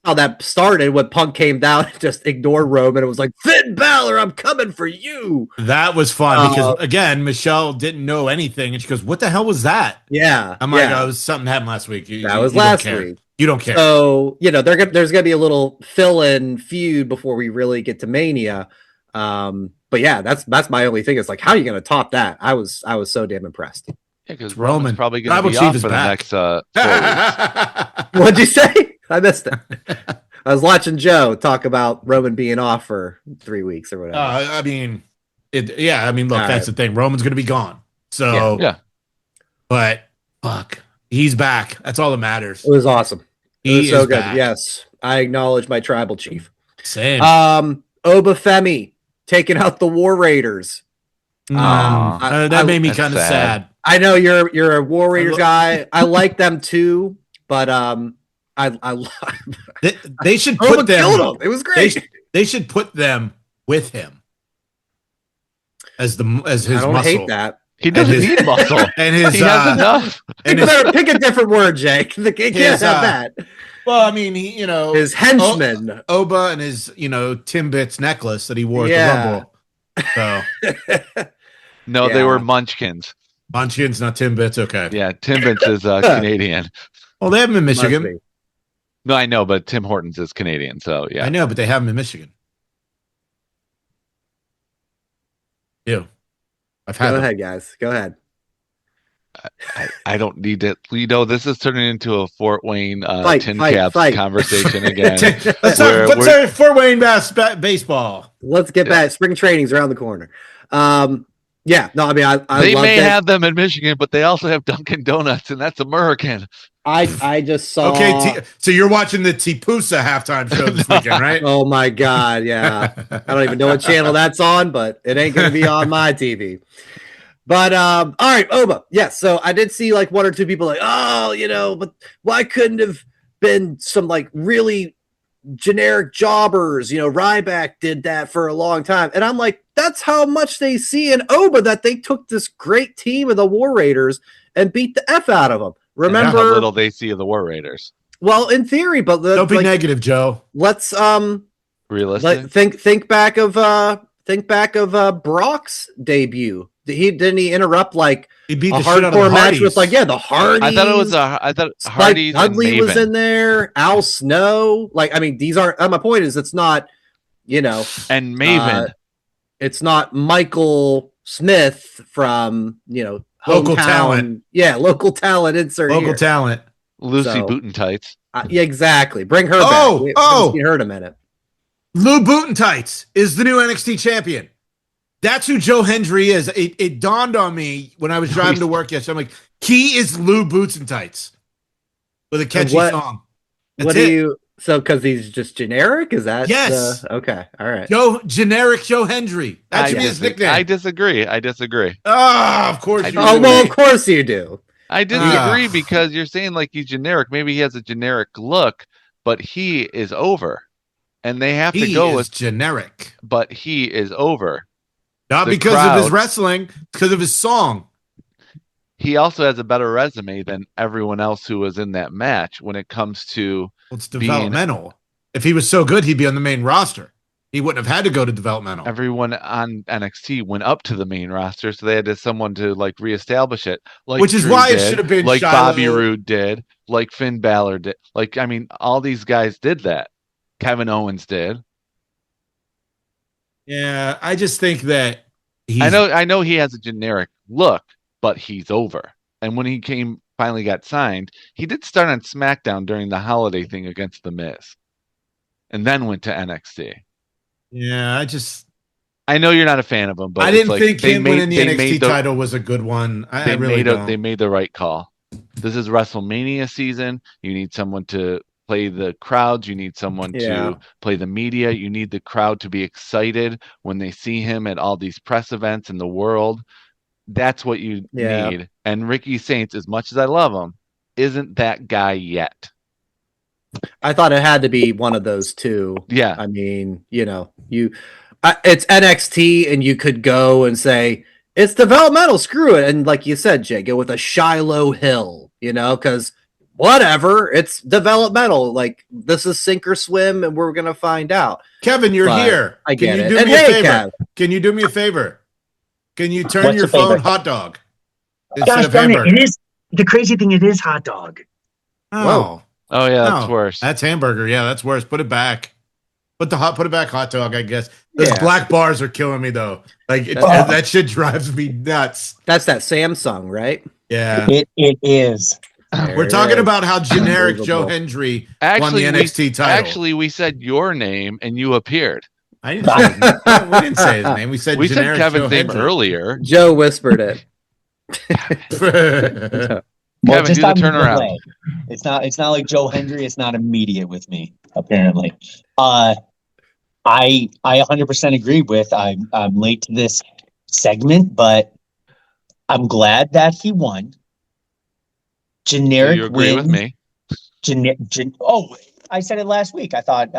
S2: how that started when Punk came down and just ignored Roman. It was like, Finn Balor, I'm coming for you.
S3: That was fun because again, Michelle didn't know anything and she goes, what the hell was that?
S2: Yeah.
S3: I'm like, oh, something happened last week.
S2: That was last week.
S3: You don't care.
S2: So, there's gonna be a little fill-in feud before we really get to Mania. But yeah, that's my only thing. It's how are you gonna top that? I was so damn impressed.
S4: Yeah, because Roman's probably going to be off for the next 4 weeks.
S2: What'd you say? I missed it. I was watching Joe talk about Roman being off for 3 weeks or whatever.
S3: Look, that's the thing. Roman's going to be gone. So, but fuck, he's back. That's all that matters.
S2: It was awesome.
S3: He
S2: was so good.
S3: Back.
S2: Yes, I acknowledge my tribal chief.
S3: Same.
S2: Obafemi taking out the War Raiders.
S3: That made me kind of sad.
S2: I know you're a War Raiders guy. I like them too, but
S3: They should put them.
S2: Killed him. It was great.
S3: They should put them with him as his
S2: I don't
S3: muscle.
S2: Hate that.
S4: He doesn't need muscle,
S3: and his
S4: he has enough.
S2: And pick a different word, Jake. They can't have that.
S3: Well, I mean,
S2: his henchman,
S3: Oba, and his Timbits necklace that he wore at the Rumble. So
S4: no, they were Munchkins.
S3: Munchkins, not Timbits. Okay.
S4: Yeah, Timbits is Canadian.
S3: Well, they have them in Michigan.
S4: No, I know, but Tim Hortons is Canadian, so yeah.
S3: I know, but they have them in Michigan. Ew.
S2: Go ahead, guys. Go ahead.
S4: I don't need to. This is turning into a Fort Wayne Tin Caps conversation again.
S3: Let's talk Fort Wayne baseball.
S2: Let's get back. Spring training's around the corner. Yeah, no, I mean,
S4: they may have them in Michigan, but they also have Dunkin' Donuts, and that's American.
S2: I just saw.
S3: Okay, so you're watching the Tipusa halftime show this weekend, right?
S2: Oh my God, yeah. I don't even know what channel that's on, but it ain't going to be on my TV. But all right, Oba. Yeah, so I did see like one or two people like, but why couldn't have been some like really generic jobbers? Ryback did that for a long time, and I'm like, that's how much they see in Oba, that they took this great team of the War Raiders and beat the F out of them. Remember
S4: how little they see of the War Raiders.
S2: Well, in theory, but
S3: don't be negative, Joe.
S2: Let's
S4: realistic.
S2: Think back of Brock's debut. He interrupt like
S3: he beat
S2: a
S3: the
S2: hardcore match with the Hardys.
S4: I thought Hardys
S2: Dudley
S4: and
S2: was in there. Al Snow. Like, I mean, these aren't. My point is, it's not.
S4: And Maven.
S2: It's not Michael Smith from
S3: local
S2: hometown.
S3: Talent.
S2: Yeah, local talent. Insert
S3: local
S2: here.
S3: Talent.
S4: Lucy Bootin' Tights.
S2: Yeah, exactly. Bring her back. We haven't seen her in a minute.
S3: Lou Bootin' Tights is the new NXT champion. That's who Joe Hendry is. It dawned on me when I was driving to work yesterday. I'm like, he is Lou Boots and Tights with a catchy song.
S2: So because he's just generic? Is that?
S3: Yes.
S2: Okay. All right.
S3: Generic Joe Hendry. That should be his nickname.
S4: I disagree.
S3: Of course you do.
S2: Well, of course you do.
S4: I disagree because you're saying like he's generic. Maybe he has a generic look, but he is over. And they have to go with
S3: generic.
S4: But he is over.
S3: Not because of his wrestling, because of his song.
S4: He also has a better resume than everyone else who was in that match when it comes to
S3: it's developmental. If he was so good, he'd be on the main roster. He wouldn't have had to go to developmental.
S4: Everyone on NXT went up to the main roster, so they had someone to like reestablish it.
S3: Which is why it should have been
S4: like
S3: Shiloh.
S4: Bobby Roode did, like Finn Balor did. Like, I mean, all these guys did that. Kevin Owens did.
S3: Yeah, I just think that
S4: I know he has a generic look, but he's over. And when he finally got signed, he did start on SmackDown during the holiday thing against The Miz, and then went to NXT.
S3: Yeah,
S4: I know you're not a fan of him, but
S3: I didn't think him winning the NXT title was a good one.
S4: They made the right call. This is WrestleMania season. You need someone to play the crowds. You need someone to play the media. You need the crowd to be excited when they see him at all these press events in the world. That's what you need. And Ricky Saints, as much as I love him, isn't that guy yet.
S2: I thought it had to be one of those two.
S4: Yeah.
S2: I mean, it's NXT, and you could go and say, it's developmental, screw it. And like you said, Jay, go with a Shiloh Hill, because whatever, it's developmental. Like, this is sink or swim, and we're going to find out.
S3: Kevin, you're here.
S2: I get it.
S3: Can you do me a favor? Kev. Can you do me a favor? Can you turn your phone hot dog instead of hamburger?
S5: It is the crazy thing. It is hot dog.
S3: Oh
S4: yeah, that's worse.
S3: That's hamburger. Yeah, that's worse. Put it back. Put it back, hot dog. I guess those black bars are killing me though. Like that shit drives me nuts.
S2: That's that Samsung, right?
S3: Yeah,
S5: it is.
S3: We're talking about how generic Joe Hendry won the NXT title.
S4: Actually, we said your name and you appeared.
S3: I didn't say his name. We didn't say his name. We said
S4: Kevin's name earlier.
S2: Joe whispered it.
S4: Kevin, do the turnaround.
S5: It's not like Joe Hendry. It's not immediate with me, apparently. I 100% agree with. I'm late to this segment, but I'm glad that he won. Generic
S4: you agree
S5: win.
S4: with me?
S5: I said it last week. I thought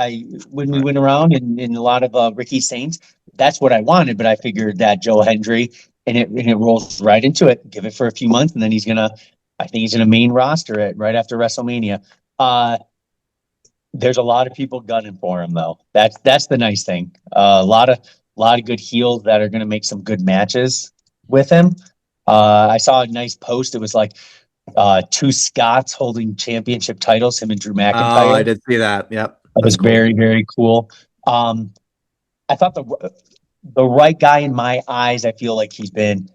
S5: when we went around in a lot of Ricky Saints, that's what I wanted. But I figured that Joe Hendry and it rolls right into it. Give it for a few months, and then I think he's gonna main roster it right after WrestleMania. There's a lot of people gunning for him though. That's the nice thing. A lot of good heels that are gonna make some good matches with him. I saw a nice post. It was like two Scots holding championship titles, him and Drew McIntyre.
S2: Oh, I did see that. Yep.
S5: That was cool. Very, very cool. I thought the right guy in my eyes, I feel like he's been,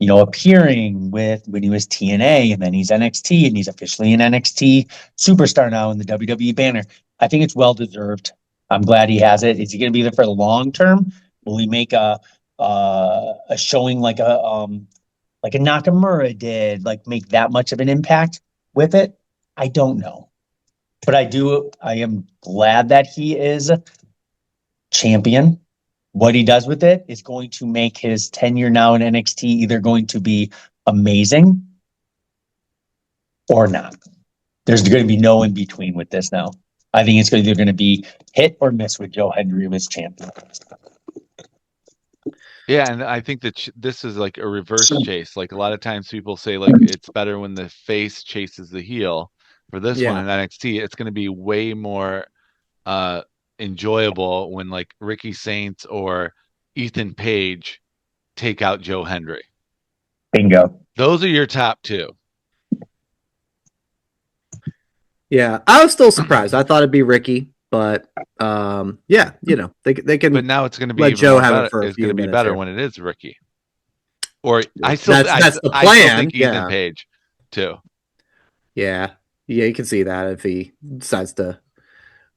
S5: appearing with when he was TNA, and then he's NXT, and he's officially an NXT superstar now in the WWE banner. I think it's well deserved. I'm glad he has it. Is he going to be there for the long term? Will he make a showing like a Nakamura did, like make that much of an impact with it? I don't know. But I am glad that he is champion. What he does with it is going to make his tenure now in NXT either going to be amazing or not. There's going to be no in between with this now. I think it's either going to be hit or miss with Joe Hendry as champion.
S4: Yeah, and I think that this is like a reverse chase. Like a lot of times people say like it's better when the face chases the heel. For this one in NXT, it's going to be way more enjoyable when like Ricky Saints or Ethan Page take out Joe Hendry.
S5: Bingo.
S4: Those are your top two.
S2: Yeah, I was still surprised. I thought it'd be Ricky, but they can.
S4: But now it's going to be
S2: let Joe have it for a
S4: it's
S2: few
S4: going to be
S2: minutes
S4: better
S2: here.
S4: when it is Ricky. Or that's
S2: the plan.
S4: I still think Ethan Page too.
S2: Yeah, you can see that if he decides to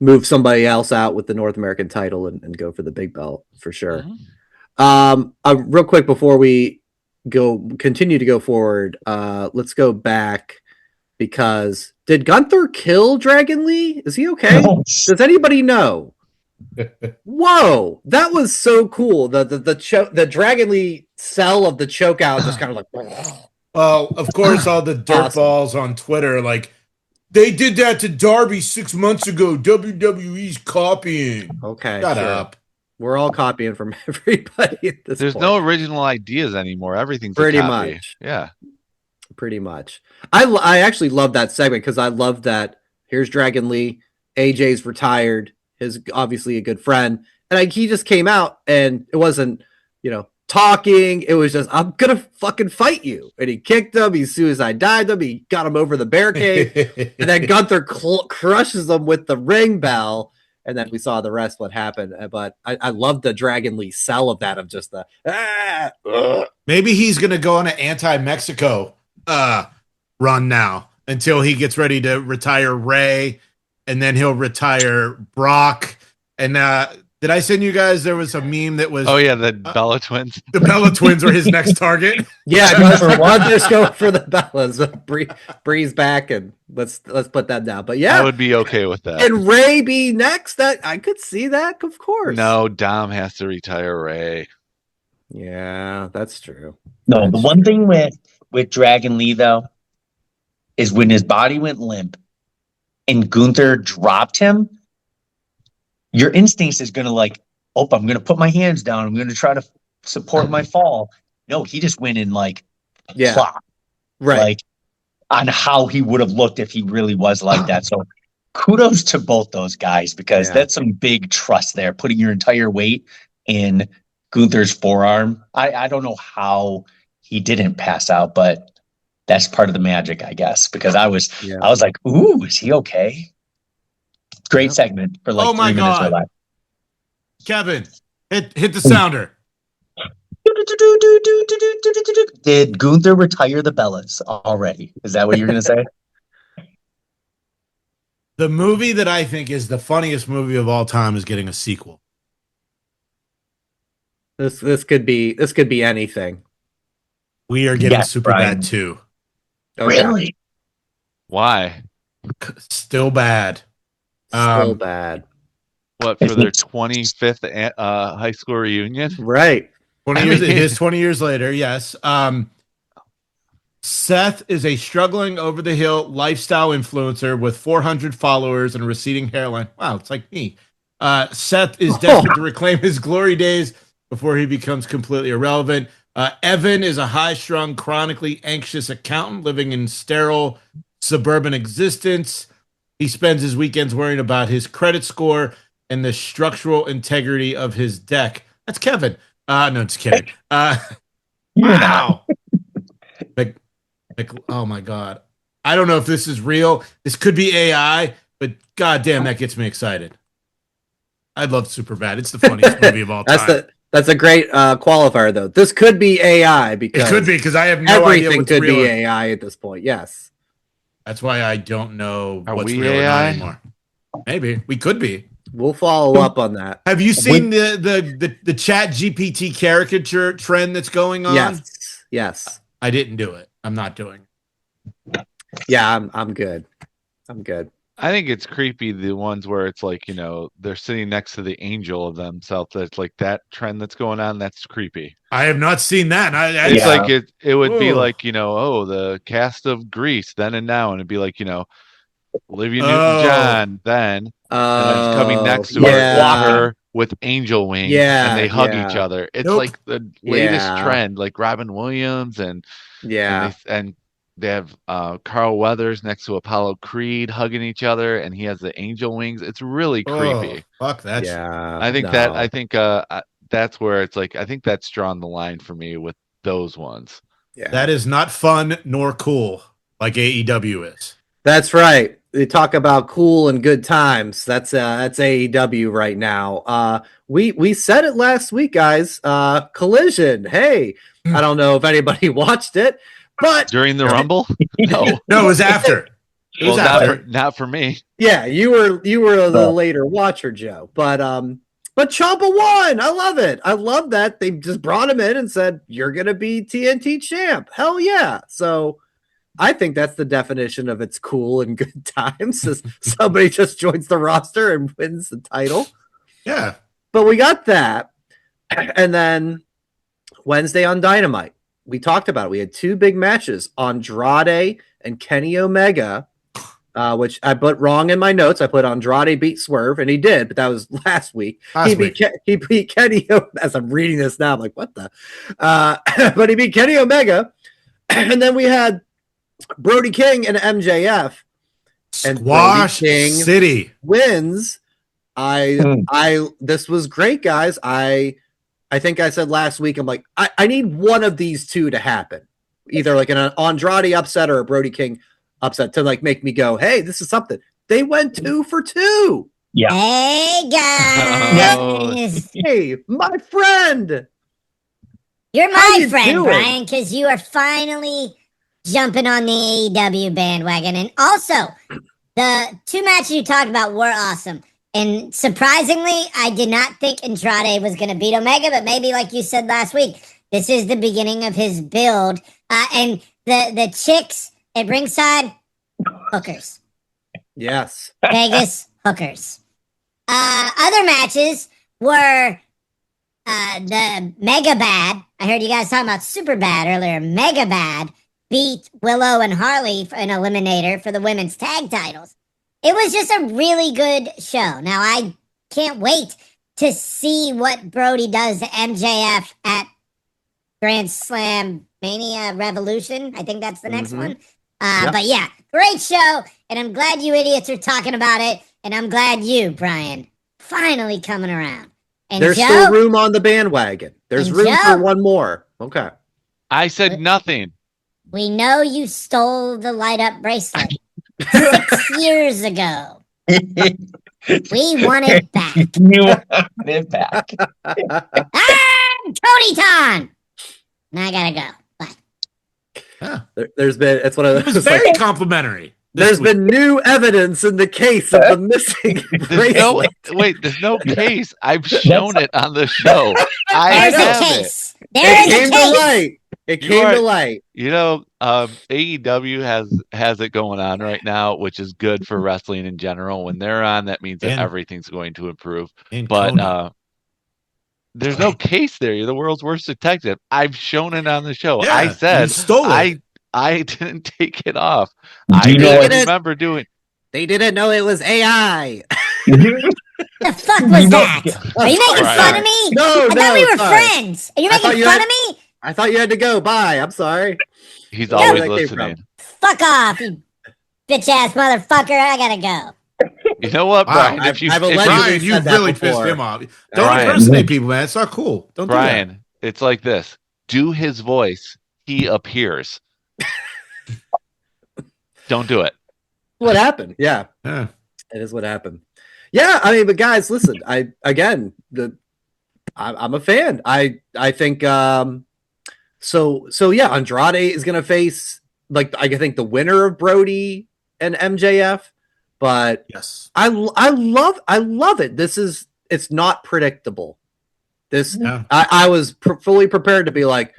S2: move somebody else out with the North American title and go for the big belt for sure. Mm-hmm. Real quick before we continue to go forward, let's go back because did Gunther kill Dragon Lee? Is he okay? Does anybody know? Whoa, that was so cool. The Dragon Lee cell of the choke out just kind of like.
S3: Well, of course, all the dirtballs on Twitter like. They did that to Darby 6 months ago. WWE's copying.
S2: Okay,
S3: shut up.
S2: We're all copying from everybody at this
S4: There's
S2: point.
S4: no original ideas anymore. Everything's
S2: pretty
S4: a copy.
S2: much.
S4: Yeah,
S2: pretty much. I actually love that segment because I love that. Here's Dragon Lee. AJ's retired. His obviously a good friend, and he just came out, and it wasn't talking. It was just, I'm gonna fucking fight you, and he kicked him. He suicide dived him. He got him over the barricade, and then Gunther crushes him with the ring bell, and then we saw the rest what happened. But I love the Dragon Lee sell of that, of just the
S3: maybe he's gonna go on an anti-Mexico run now until he gets ready to retire Ray, and then he'll retire Brock. And did I send you guys? There was a meme that was.
S4: Oh yeah, the Bella Twins.
S3: The Bella Twins are his next target.
S2: Yeah, just go for the Bellas. Breeze back, and let's put that down. But yeah,
S4: I would be okay with that.
S2: And Ray be next. That I could see that, of course.
S4: No, Dom has to retire Ray.
S2: Yeah, that's true.
S5: No, the one thing with Dragon Lee though is when his body went limp and Gunther dropped him. Your instincts is going to I'm going to put my hands down. I'm going to try to support my fall. No, he just went in plop.
S2: Right.
S5: On how he would have looked if he really was like that. So kudos to both those guys because that's some big trust there, putting your entire weight in Gunther's forearm. I don't know how he didn't pass out, but that's part of the magic, I guess, because I was like, ooh, is he okay? Great segment for 3 minutes or less.
S3: Kevin, hit the sounder.
S5: Did Gunther retire the Bellas already? Is that what you're going to say?
S3: The movie that I think is the funniest movie of all time is getting a sequel.
S2: This could be anything.
S3: We are getting Superbad 2.
S2: Okay.
S5: Really?
S4: Why?
S3: Still bad.
S2: Still bad.
S4: What, for their 25th high school reunion?
S2: Right.
S3: 20 years. It is 20 years later. Yes. Seth is a struggling over-the-hill lifestyle influencer with 400 followers and a receding hairline. Wow, it's like me. Seth is desperate to reclaim his glory days before he becomes completely irrelevant. Evan is a high-strung, chronically anxious accountant living in sterile suburban existence. He spends his weekends worrying about his credit score and the structural integrity of his deck. That's Kevin. No, just kidding. Wow. Oh my God. I don't know if this is real. This could be AI, but goddamn, that gets me excited. I love Superbad. It's the funniest movie of all time.
S2: That's a great qualifier, though. This could be AI because
S3: it could be because I have no idea what's
S2: everything could
S3: real.
S2: be AI at this point. Yes,
S3: that's why I don't know
S4: Are
S3: what's
S4: we
S3: real
S4: AI?
S3: or not anymore. Maybe we could be.
S2: We'll follow up on that.
S3: Have you seen the Chat GPT caricature trend that's going on?
S2: Yes.
S3: I didn't do it. I'm not doing
S2: it. Yeah, I'm good.
S4: I think it's creepy, the ones where it's like, you know, they're sitting next to the angel of themselves. That's like that trend that's going on. That's creepy.
S3: I have not seen that.
S4: It's like it would be like, you know, the cast of Grease then and now, and it'd be like, you know, Olivia Newton-John then, and then coming next to her with angel wings, and they hug each other. It's like the latest trend, like Robin Williams and they have Carl Weathers next to Apollo Creed hugging each other, and he has the angel wings. It's really creepy.
S3: Fuck that.
S2: Yeah,
S4: I think that's where it's like, I think that's drawn the line for me with those ones.
S2: Yeah,
S3: that is not fun nor cool like AEW is.
S2: That's right. They talk about cool and good times. That's AEW right now. We said it last week, guys. Collision. Hey, I don't know if anybody watched it. But
S4: during the Rumble?
S3: No, it was after.
S4: It was after. Not for me.
S2: Yeah, you were the later watcher, Joe. But Ciampa won. I love it. I love that they just brought him in and said, "You're gonna be TNT champ." Hell yeah! So I think that's the definition of it's cool and good times. Is somebody just joins the roster and wins the title.
S3: Yeah.
S2: But we got that, and then Wednesday on Dynamite. We talked about it. We had two big matches, Andrade and Kenny Omega, which I put wrong in my notes. I put Andrade beat Swerve, and he did, but that was last week. He beat Kenny. As I'm reading this now, I'm like, what the? But he beat Kenny Omega, and then we had Brody King and MJF. And
S3: Squash King City
S2: wins. This was great, guys. I think I said last week, I'm like, I need one of these two to happen. Either like an Andrade upset or a Brody King upset to like make me go, hey, this is something. They went 2 for 2.
S5: Yeah.
S6: Hey, guys.
S2: Hey, my friend.
S6: You're my friend, Brian, because you are finally jumping on the AEW bandwagon. And also, the two matches you talked about were awesome. And surprisingly, I did not think Andrade was going to beat Omega, but maybe like you said last week, this is the beginning of his build. And the chicks at ringside, hookers.
S2: Yes.
S6: Vegas, hookers. Other matches were the Mega Bad. I heard you guys talking about Super Bad earlier. Mega Bad beat Willow and Harley in Eliminator for the women's tag titles. It was just a really good show. Now, I can't wait to see what Brody does to MJF at Grand Slam Mania Revolution. I think that's the next one. But yeah, great show. And I'm glad you idiots are talking about it. And I'm glad you, Brian, finally coming around. And
S2: there's
S6: Joe,
S2: still room on the bandwagon. There's room for one more. Okay.
S4: I said nothing.
S6: We know you stole the light up bracelet 6 years ago. We want it back.
S5: You want it back.
S6: Tony Ton! Now I gotta go. Bye.
S2: There's been, it's one of those.
S3: It was very complimentary.
S2: There's been new evidence in the case of the missing bracelet.
S4: There's no case. I've shown it on the show.
S6: There's a case. There is a case.
S2: It came to light.
S4: You know, AEW has it going on right now, which is good for wrestling in general. When they're on, that means that everything's going to improve. But there's no case there. You're the world's worst detective. I've shown it on the show.
S3: Yeah,
S4: I said
S3: you stole it.
S4: I didn't take it off.
S5: Do
S4: I remember doing.
S2: They didn't know it was AI.
S6: The fuck was that? Are you making fun of me?
S2: No,
S6: I thought we were friends. Are you making fun of me?
S2: I thought you had to go. Bye. I'm sorry.
S4: He's always listening.
S6: Fuck off, you bitch ass motherfucker. I gotta go.
S4: You know what, Brian?
S2: Wow,
S3: Brian, you really pissed him off. Don't impersonate people, man. It's not cool. Don't
S4: Brian,
S3: do that.
S4: It's like this. Do his voice. He appears. Don't do it.
S2: What happened? Yeah. It is what happened. Yeah, I mean, but guys, listen. I'm a fan. I think so yeah. Andrade is gonna face I think the winner of Brody and MJF, but
S3: yes,
S2: I love it. It's not predictable. I was fully prepared to be like,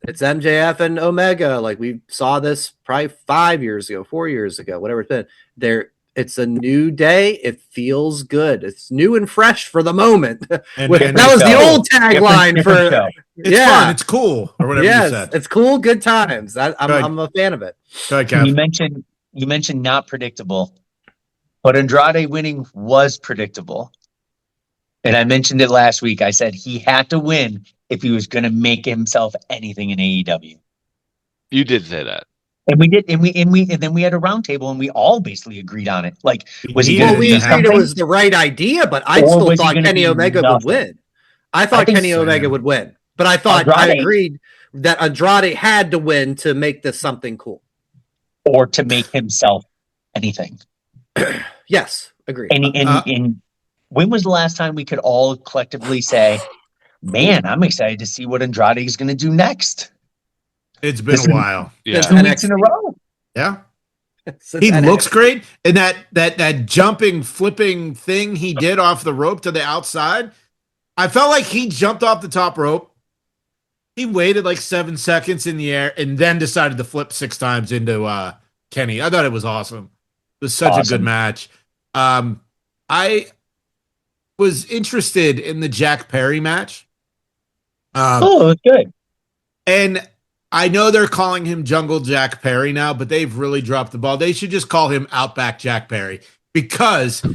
S2: it's MJF and Omega. Like we saw this probably 5 years ago, 4 years ago, whatever it's been. It's a new day. It feels good. It's new and fresh for the moment. That was the old tagline for.
S3: It's fun. It's cool, or whatever you said.
S2: It's cool. Good times. I'm a fan of it.
S3: Go ahead, Kev.
S5: You mentioned not predictable, but Andrade winning was predictable. And I mentioned it last week. I said he had to win if he was going to make himself anything in AEW.
S4: You did say that.
S5: And we did, and then we had a roundtable, and we all basically agreed on it. Like, was he?
S2: Well, we agreed it was the right idea, but I still thought Kenny Omega would win. I thought Kenny Omega would win, but I thought I agreed that Andrade had to win to make this something cool,
S5: or to make himself anything.
S2: Yes, agreed.
S5: And when was the last time we could all collectively say, "Man, I'm excited to see what Andrade is going to do next"?
S3: It's been a while.
S5: Yeah. 2 weeks in a row.
S3: Yeah. He looks great. And that jumping, flipping thing he did off the rope to the outside, I felt like he jumped off the top rope. He waited like 7 seconds in the air and then decided to flip 6 times into Kenny. I thought it was awesome. It was such a good match. I was interested in the Jack Perry match.
S5: It was good.
S3: And I know they're calling him Jungle Jack Perry now, but they've really dropped the ball. They should just call him Outback Jack Perry because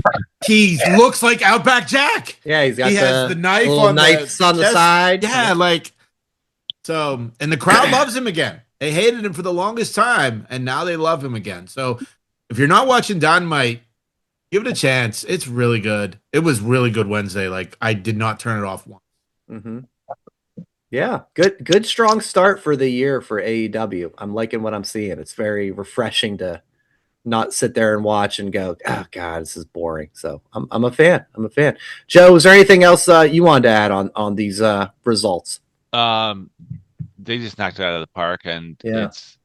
S3: he looks like Outback Jack.
S2: Yeah, he
S3: has the knife on the
S2: side.
S3: Yeah, and the crowd loves him again. They hated him for the longest time, and now they love him again. So if you're not watching Dynamite, give it a chance. It's really good. It was really good Wednesday. Like I did not turn it off once.
S2: Mm-hmm. Yeah, good strong start for the year for AEW. I'm liking what I'm seeing. It's very refreshing to not sit there and watch and go, oh God, this is boring. So I'm a fan. Joe, is there anything else you wanted to add on these results?
S4: They just knocked it out of the park, and it's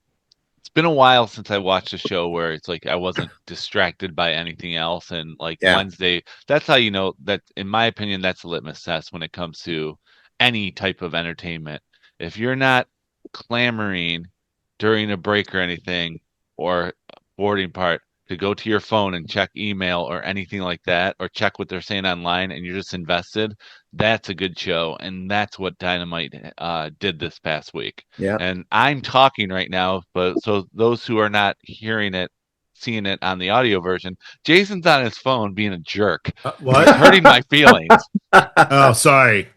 S4: been a while since I watched a show where it's like I wasn't distracted by anything else. And Wednesday, that's how you know that, in my opinion, that's a litmus test when it comes to any type of entertainment. If you're not clamoring during a break or anything or boarding part to go to your phone and check email or anything like that, or check what they're saying online, and you're just invested, that's a good show. And that's what Dynamite did this past week.
S2: Yeah.
S4: And I'm talking right now, but so those who are not hearing it, seeing it on the audio version, Jason's on his phone being a jerk.
S3: What?
S4: It's hurting my feelings.
S3: Oh, sorry.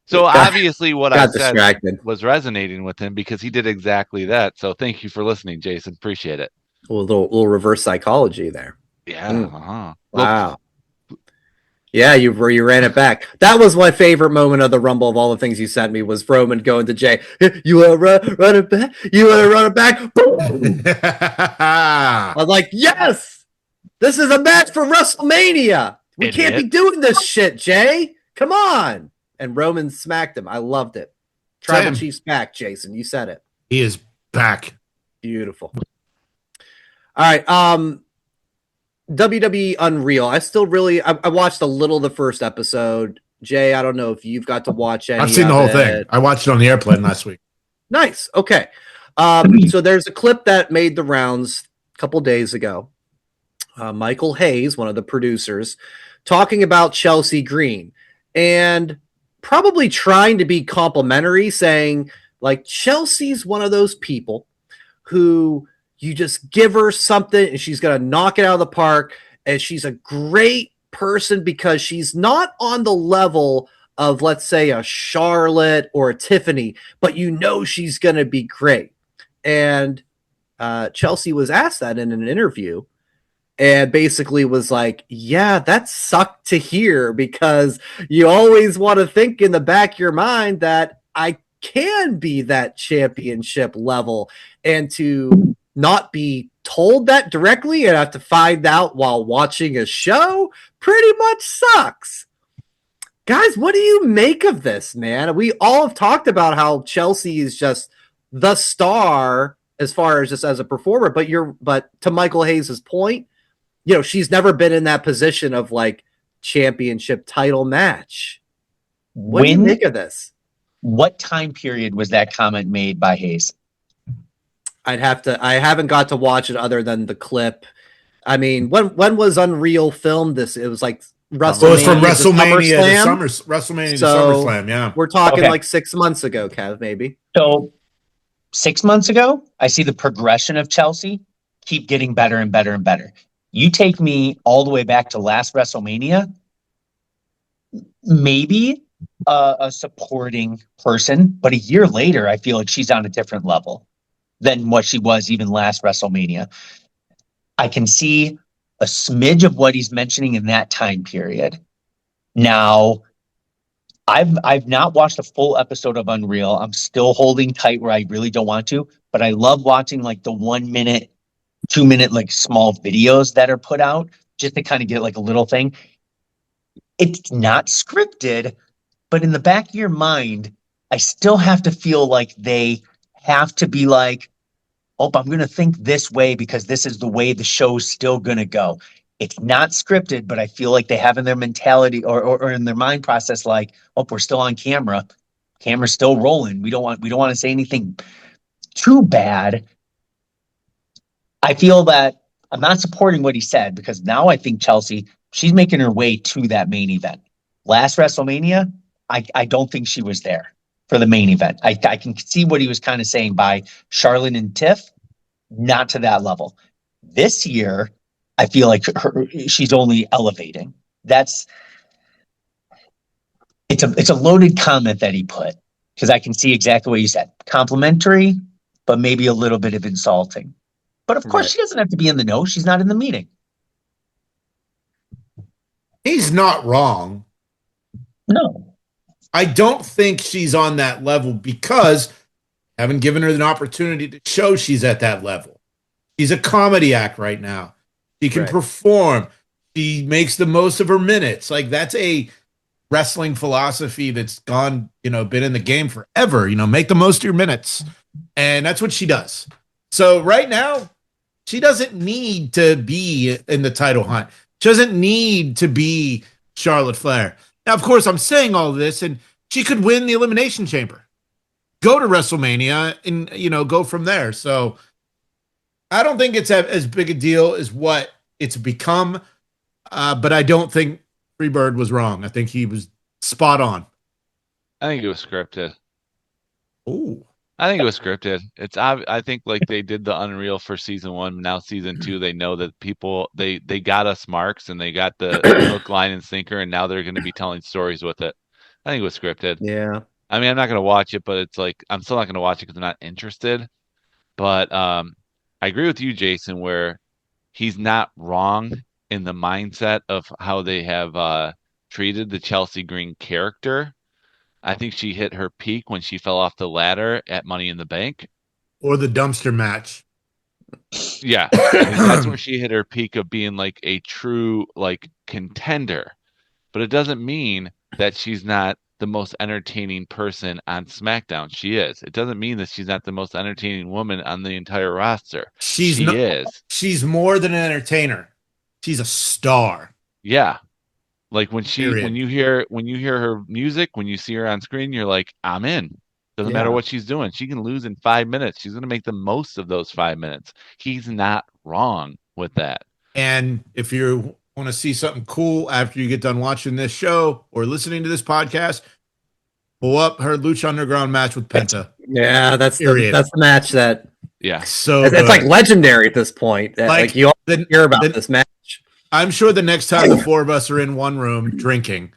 S4: So obviously what I said
S2: was
S4: resonating with him because he did exactly that. So thank you for listening, Jason. Appreciate it.
S2: A little reverse psychology there.
S4: Yeah.
S2: Wow. Yeah, you ran it back. That was my favorite moment of the Rumble of all the things you sent me was Roman going to Jay. You want to run it back? You want to run it back? Boom! I was like, yes! This is a match for WrestleMania. We can't be doing this shit, Jay. Come on. And Roman smacked him. I loved it. Tribal Chief's back, Jason. You said it.
S3: He is back.
S2: Beautiful. All right. WWE Unreal. I still I watched a little of the first episode. Jay, I don't know if you've got to watch any.
S3: I've seen the whole thing. I watched it on the airplane last week.
S2: Nice. Okay. So there's a clip that made the rounds a couple days ago. Michael Hayes, one of the producers, talking about Chelsea Green and probably trying to be complimentary, saying like Chelsea's one of those people who you just give her something and she's going to knock it out of the park. And she's a great person because she's not on the level of, let's say, a Charlotte or a Tiffany, but you know she's going to be great. And Chelsea was asked that in an interview and basically was like, yeah, that sucked to hear because you always want to think in the back of your mind that I can be that championship level, and to not be told that directly and have to find out while watching a show pretty much sucks. Guys, what do you make of this, man? We all have talked about how Chelsea is just the star as far as just as a performer, but to Michael Hayes' point, you know, she's never been in that position of like championship title match. What do you make of this?
S5: What time period was that comment made by Hayes?
S2: I haven't got to watch it other than the clip. I mean, when was Unreal filmed this? It was like WrestleMania.
S3: It was from WrestleMania to SummerSlam, yeah.
S2: We're talking like 6 months ago, Kev, maybe.
S5: So 6 months ago, I see the progression of Chelsea keep getting better and better and better. You take me all the way back to last WrestleMania, maybe a supporting person, but a year later, I feel like she's on a different level than what she was even last WrestleMania. I can see a smidge of what he's mentioning in that time period. Now, I've not watched a full episode of Unreal. I'm still holding tight where I really don't want to, but I love watching like the 1 minute, 2 minute, like small videos that are put out just to kind of get like a little thing. It's not scripted, but in the back of your mind, I still have to feel like they have to be like, oh, I'm going to think this way because this is the way the show's still going to go. It's not scripted, but I feel like they have in their mentality or in their mind process, like, oh, we're still on camera. Camera's still rolling. We don't want to say anything too bad. I feel that I'm not supporting what he said because now I think Chelsea, she's making her way to that main event. Last WrestleMania, I don't think she was there for the main event. I can see what he was kind of saying by Charlotte and Tiff, not to that level. This year, I feel like she's only elevating. It's a loaded comment that he put because I can see exactly what you said. Complimentary, but maybe a little bit of insulting. But of course, She doesn't have to be in the know. She's not in the meeting.
S3: He's not wrong.
S5: No.
S3: I don't think she's on that level because I haven't given her an opportunity to show she's at that level. She's a comedy act right now. She can perform. She makes the most of her minutes. Like, that's a wrestling philosophy that's been in the game forever. Make the most of your minutes. And that's what she does. So right now, she doesn't need to be in the title hunt. She doesn't need to be Charlotte Flair. Now, of course, I'm saying all of this, and she could win the Elimination Chamber, go to WrestleMania, and, go from there. So I don't think it's as big a deal as what it's become, but I don't think Freebird was wrong. I think he was spot on.
S4: I think it was scripted.
S3: Oh,
S4: I think it was scripted. I think like they did the Unreal for season 1. Now season 2, they know that people they got us marks and they got the hook, line, and sinker, and now they're going to be telling stories with it. I think it was scripted.
S2: Yeah.
S4: I mean, I'm not going to watch it, but it's like I'm still not going to watch it because I'm not interested. But I agree with you, Jason, where he's not wrong in the mindset of how they have treated the Chelsea Green character. I think she hit her peak when she fell off the ladder at Money in the Bank.
S3: Or the dumpster match.
S4: Yeah. I think that's where she hit her peak of being like a true like contender. But it doesn't mean that she's not the most entertaining person on SmackDown. She is. It doesn't mean that she's not the most entertaining woman on the entire roster. She is.
S3: She's more than an entertainer. She's a star.
S4: Yeah. Like when you hear her music, when you see her on screen, you're like, I'm in. Doesn't matter what she's doing. She can lose in 5 minutes. She's going to make the most of those 5 minutes. He's not wrong with that.
S3: And if you want to see something cool after you get done watching this show or listening to this podcast, pull up her Lucha Underground match with Penta.
S2: Yeah, that's the match that
S4: Yeah.
S3: So
S2: it's like legendary at this point. Like you all hear about this match.
S3: I'm sure the next time the four of us are in one room drinking,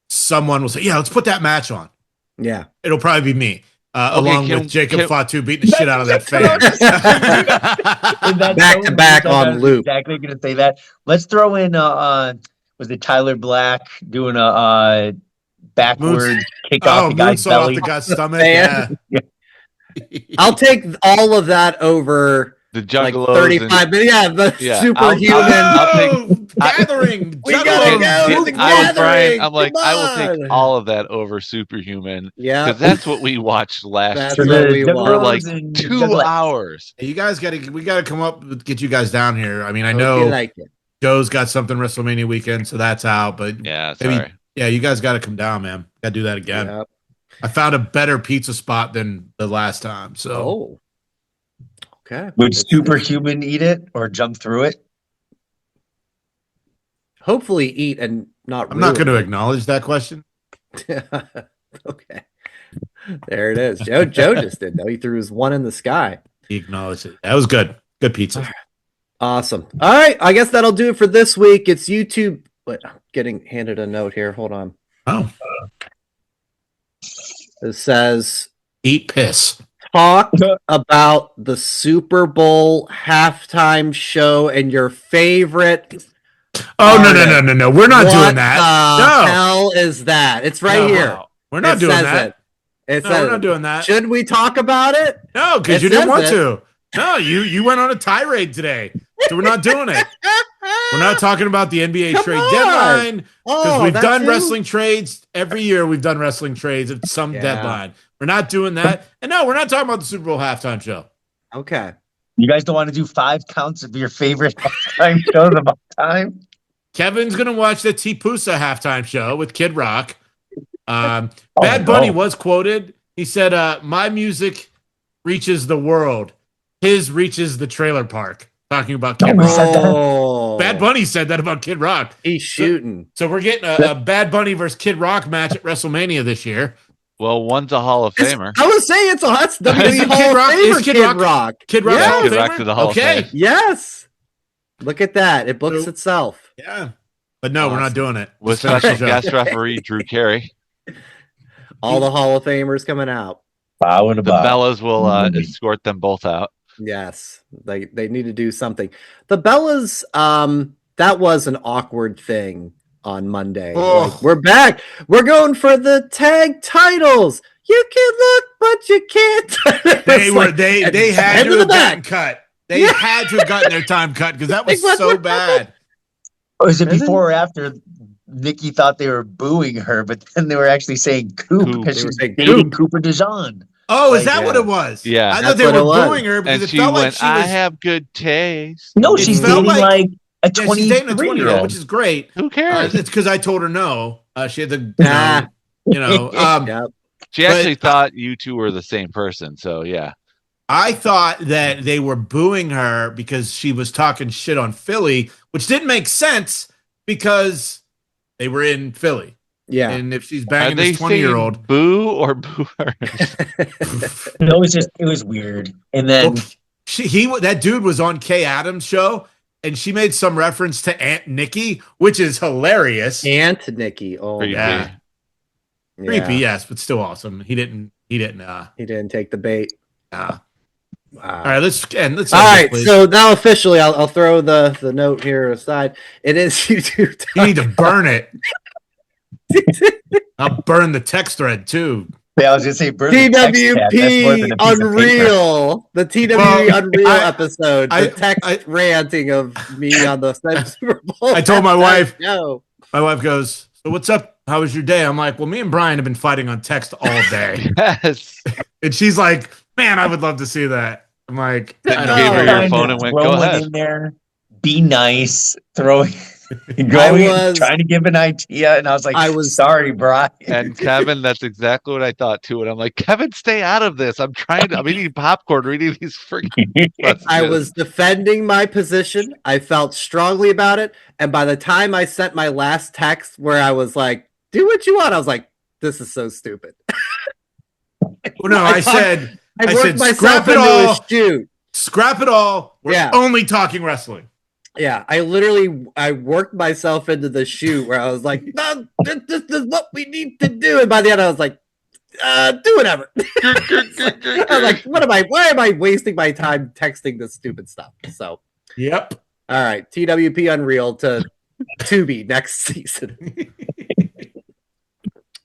S3: someone will say, "Yeah, let's put that match on."
S2: Yeah,
S3: it'll probably be me, along with Jacob Fatu beating the shit out of that fan.
S2: back to back on loop.
S5: Exactly, going to say that. Let's throw in. Was it Tyler Black doing a backward kick off the guy's belly?
S3: Off the guy's stomach. Yeah.
S2: I'll take all of that over
S4: the Juggalos,
S2: like 35 minutes. Yeah, the superhuman
S3: gathering.
S2: We gotta go.
S4: I was Brian. I'm like, I will take all of that over Superhuman.
S2: Yeah,
S4: because that's what we watched last year
S2: for
S4: like 2 hours.
S3: You guys we gotta come up with get you guys down here. I mean, I know Joe's got something WrestleMania weekend, so that's out. But you guys got to come down, man. Got to do that again. Yep. I found a better pizza spot than the last time. So,
S2: okay.
S5: Would Superhuman eat it or jump through it?
S2: Hopefully, eat and not.
S3: I'm not going to acknowledge that question.
S2: Okay, there it is. Joe just did though. He threw his one in the sky.
S3: He acknowledged it. That was good. Good pizza.
S2: Awesome. All right, I guess that'll do it for this week. It's YouTube. But I'm getting handed a note here. Hold on.
S3: Oh.
S2: It says,
S3: "Eat piss."
S2: Talk about the Super Bowl halftime show and your favorite.
S3: Oh no! We're not doing that.
S2: What the hell is that? It's right here.
S3: We're not doing that.
S2: We're not doing that. Should we talk about it?
S3: No, because you didn't want to. No, you went on a tirade today, so we're not doing it. We're not talking about the NBA trade deadline because we've done wrestling trades every year. We've done wrestling trades at some deadline. We're not doing that. And no, we're not talking about the Super Bowl halftime show.
S2: Okay.
S5: You guys don't want to do 5 counts of your favorite halftime shows of all time?
S3: Kevin's going to watch the T-Pusa halftime show with Kid Rock. Bad Bunny was quoted. He said, my music reaches the world. His reaches the trailer park. Talking about Kid Rock. Bad Bunny said that about Kid Rock.
S2: He's shooting.
S3: So we're getting a Bad Bunny versus Kid Rock match at WrestleMania this year.
S4: Well, one's a Hall of Famer.
S2: I was saying that's WWE Hall of Famer. Kid Rock.
S3: Kid Rock.
S2: Yeah.
S4: Kid Rock to the Hall of Fame.
S2: Yes. Look at that. It books itself.
S3: Yeah. But no, we're not doing it.
S4: With special guest referee Drew Carey.
S2: All the Hall of Famers coming out.
S4: The Bellas will escort them both out.
S2: Yes, they need to do something. The Bellas, that was an awkward thing on Monday. Like, we're back. We're going for the tag titles. You can look, but you can't.
S3: They had to have gotten cut. They had to have gotten their time cut because that was so bad.
S5: Was it before or after Nikki thought they were booing her, but then they were actually saying Coop because she was dating Cooper DeJean?
S3: Oh, is that what it was?
S4: Yeah.
S3: I thought they were booing her because it felt like she was...
S4: I have good taste.
S5: No, she's dating like a 23.
S3: She's dating a 20-year-old, which is great.
S4: Who cares?
S3: It's because I told her no. She had the,
S4: She actually thought you two were the same person, so yeah.
S3: I thought that they were booing her because she was talking shit on Philly, which didn't make sense because they were in Philly.
S2: Yeah.
S3: And if she's banging this 20-year-old.
S4: Boo or booers?
S5: No, it was weird. And then
S3: that dude was on Kay Adams' show, and she made some reference to Aunt Nikki, which is hilarious.
S2: Aunt Nikki. Oh,
S3: yeah. Creepy, yes, but still awesome. He didn't
S2: take the bait.
S3: Wow. All right, let's end.
S2: All right, so now officially, I'll throw the note here aside. It is YouTube time.
S3: You need to burn it. I'll burn the text thread too.
S5: Yeah, I was gonna say burn
S2: TWP Unreal. The TWP Unreal episode. The text ranting of me on the Super Bowl.
S3: I told my wife. No. My wife goes, "So what's up? How was your day?" I'm like, "Well, me and Brian have been fighting on text all day."
S4: Yes.
S3: And she's like, "Man, I would love to see that." I'm like,
S4: I gave her your phone and went, "Go ahead."
S5: In there, be nice, trying to give an idea, and I was sorry, Brian.
S4: And Kevin, that's exactly what I thought too. And I'm like, Kevin, stay out of this. I'm eating popcorn, reading these freaking.
S2: I was defending my position. I felt strongly about it, and by the time I sent my last text, where I was like, "Do what you want," I was like, "This is so stupid."
S3: Well, no, I said,
S2: I worked myself into a shoot.
S3: Scrap it all. We're only talking wrestling.
S2: Yeah, I worked myself into the shoot where I was like, no, this is what we need to do. And by the end, I was like, do whatever. I was like, why am I wasting my time texting this stupid stuff? So,
S3: yep.
S2: All right, TWP Unreal to Tubi next season.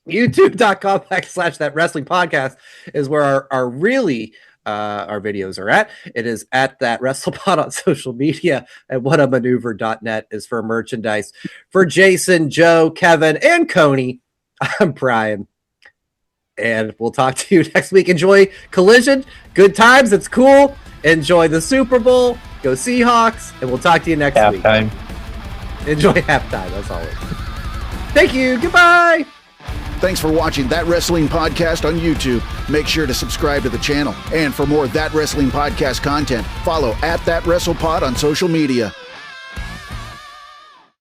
S2: YouTube.com/That Wrestling Podcast is where our videos are at. It is at That WrestlePod on social media, and whatamaneuver.net is for merchandise. For Jason, Joe, Kevin, and Coney, I'm Brian. And we'll talk to you next week. Enjoy Collision. Good times. It's cool. Enjoy the Super Bowl. Go Seahawks. And we'll talk to you next week. Enjoy halftime, as always. Thank you. Goodbye.
S1: Thanks for watching That Wrestling Podcast on YouTube. Make sure to subscribe to the channel. And for more That Wrestling Podcast content, follow at That WrestlePod on social media.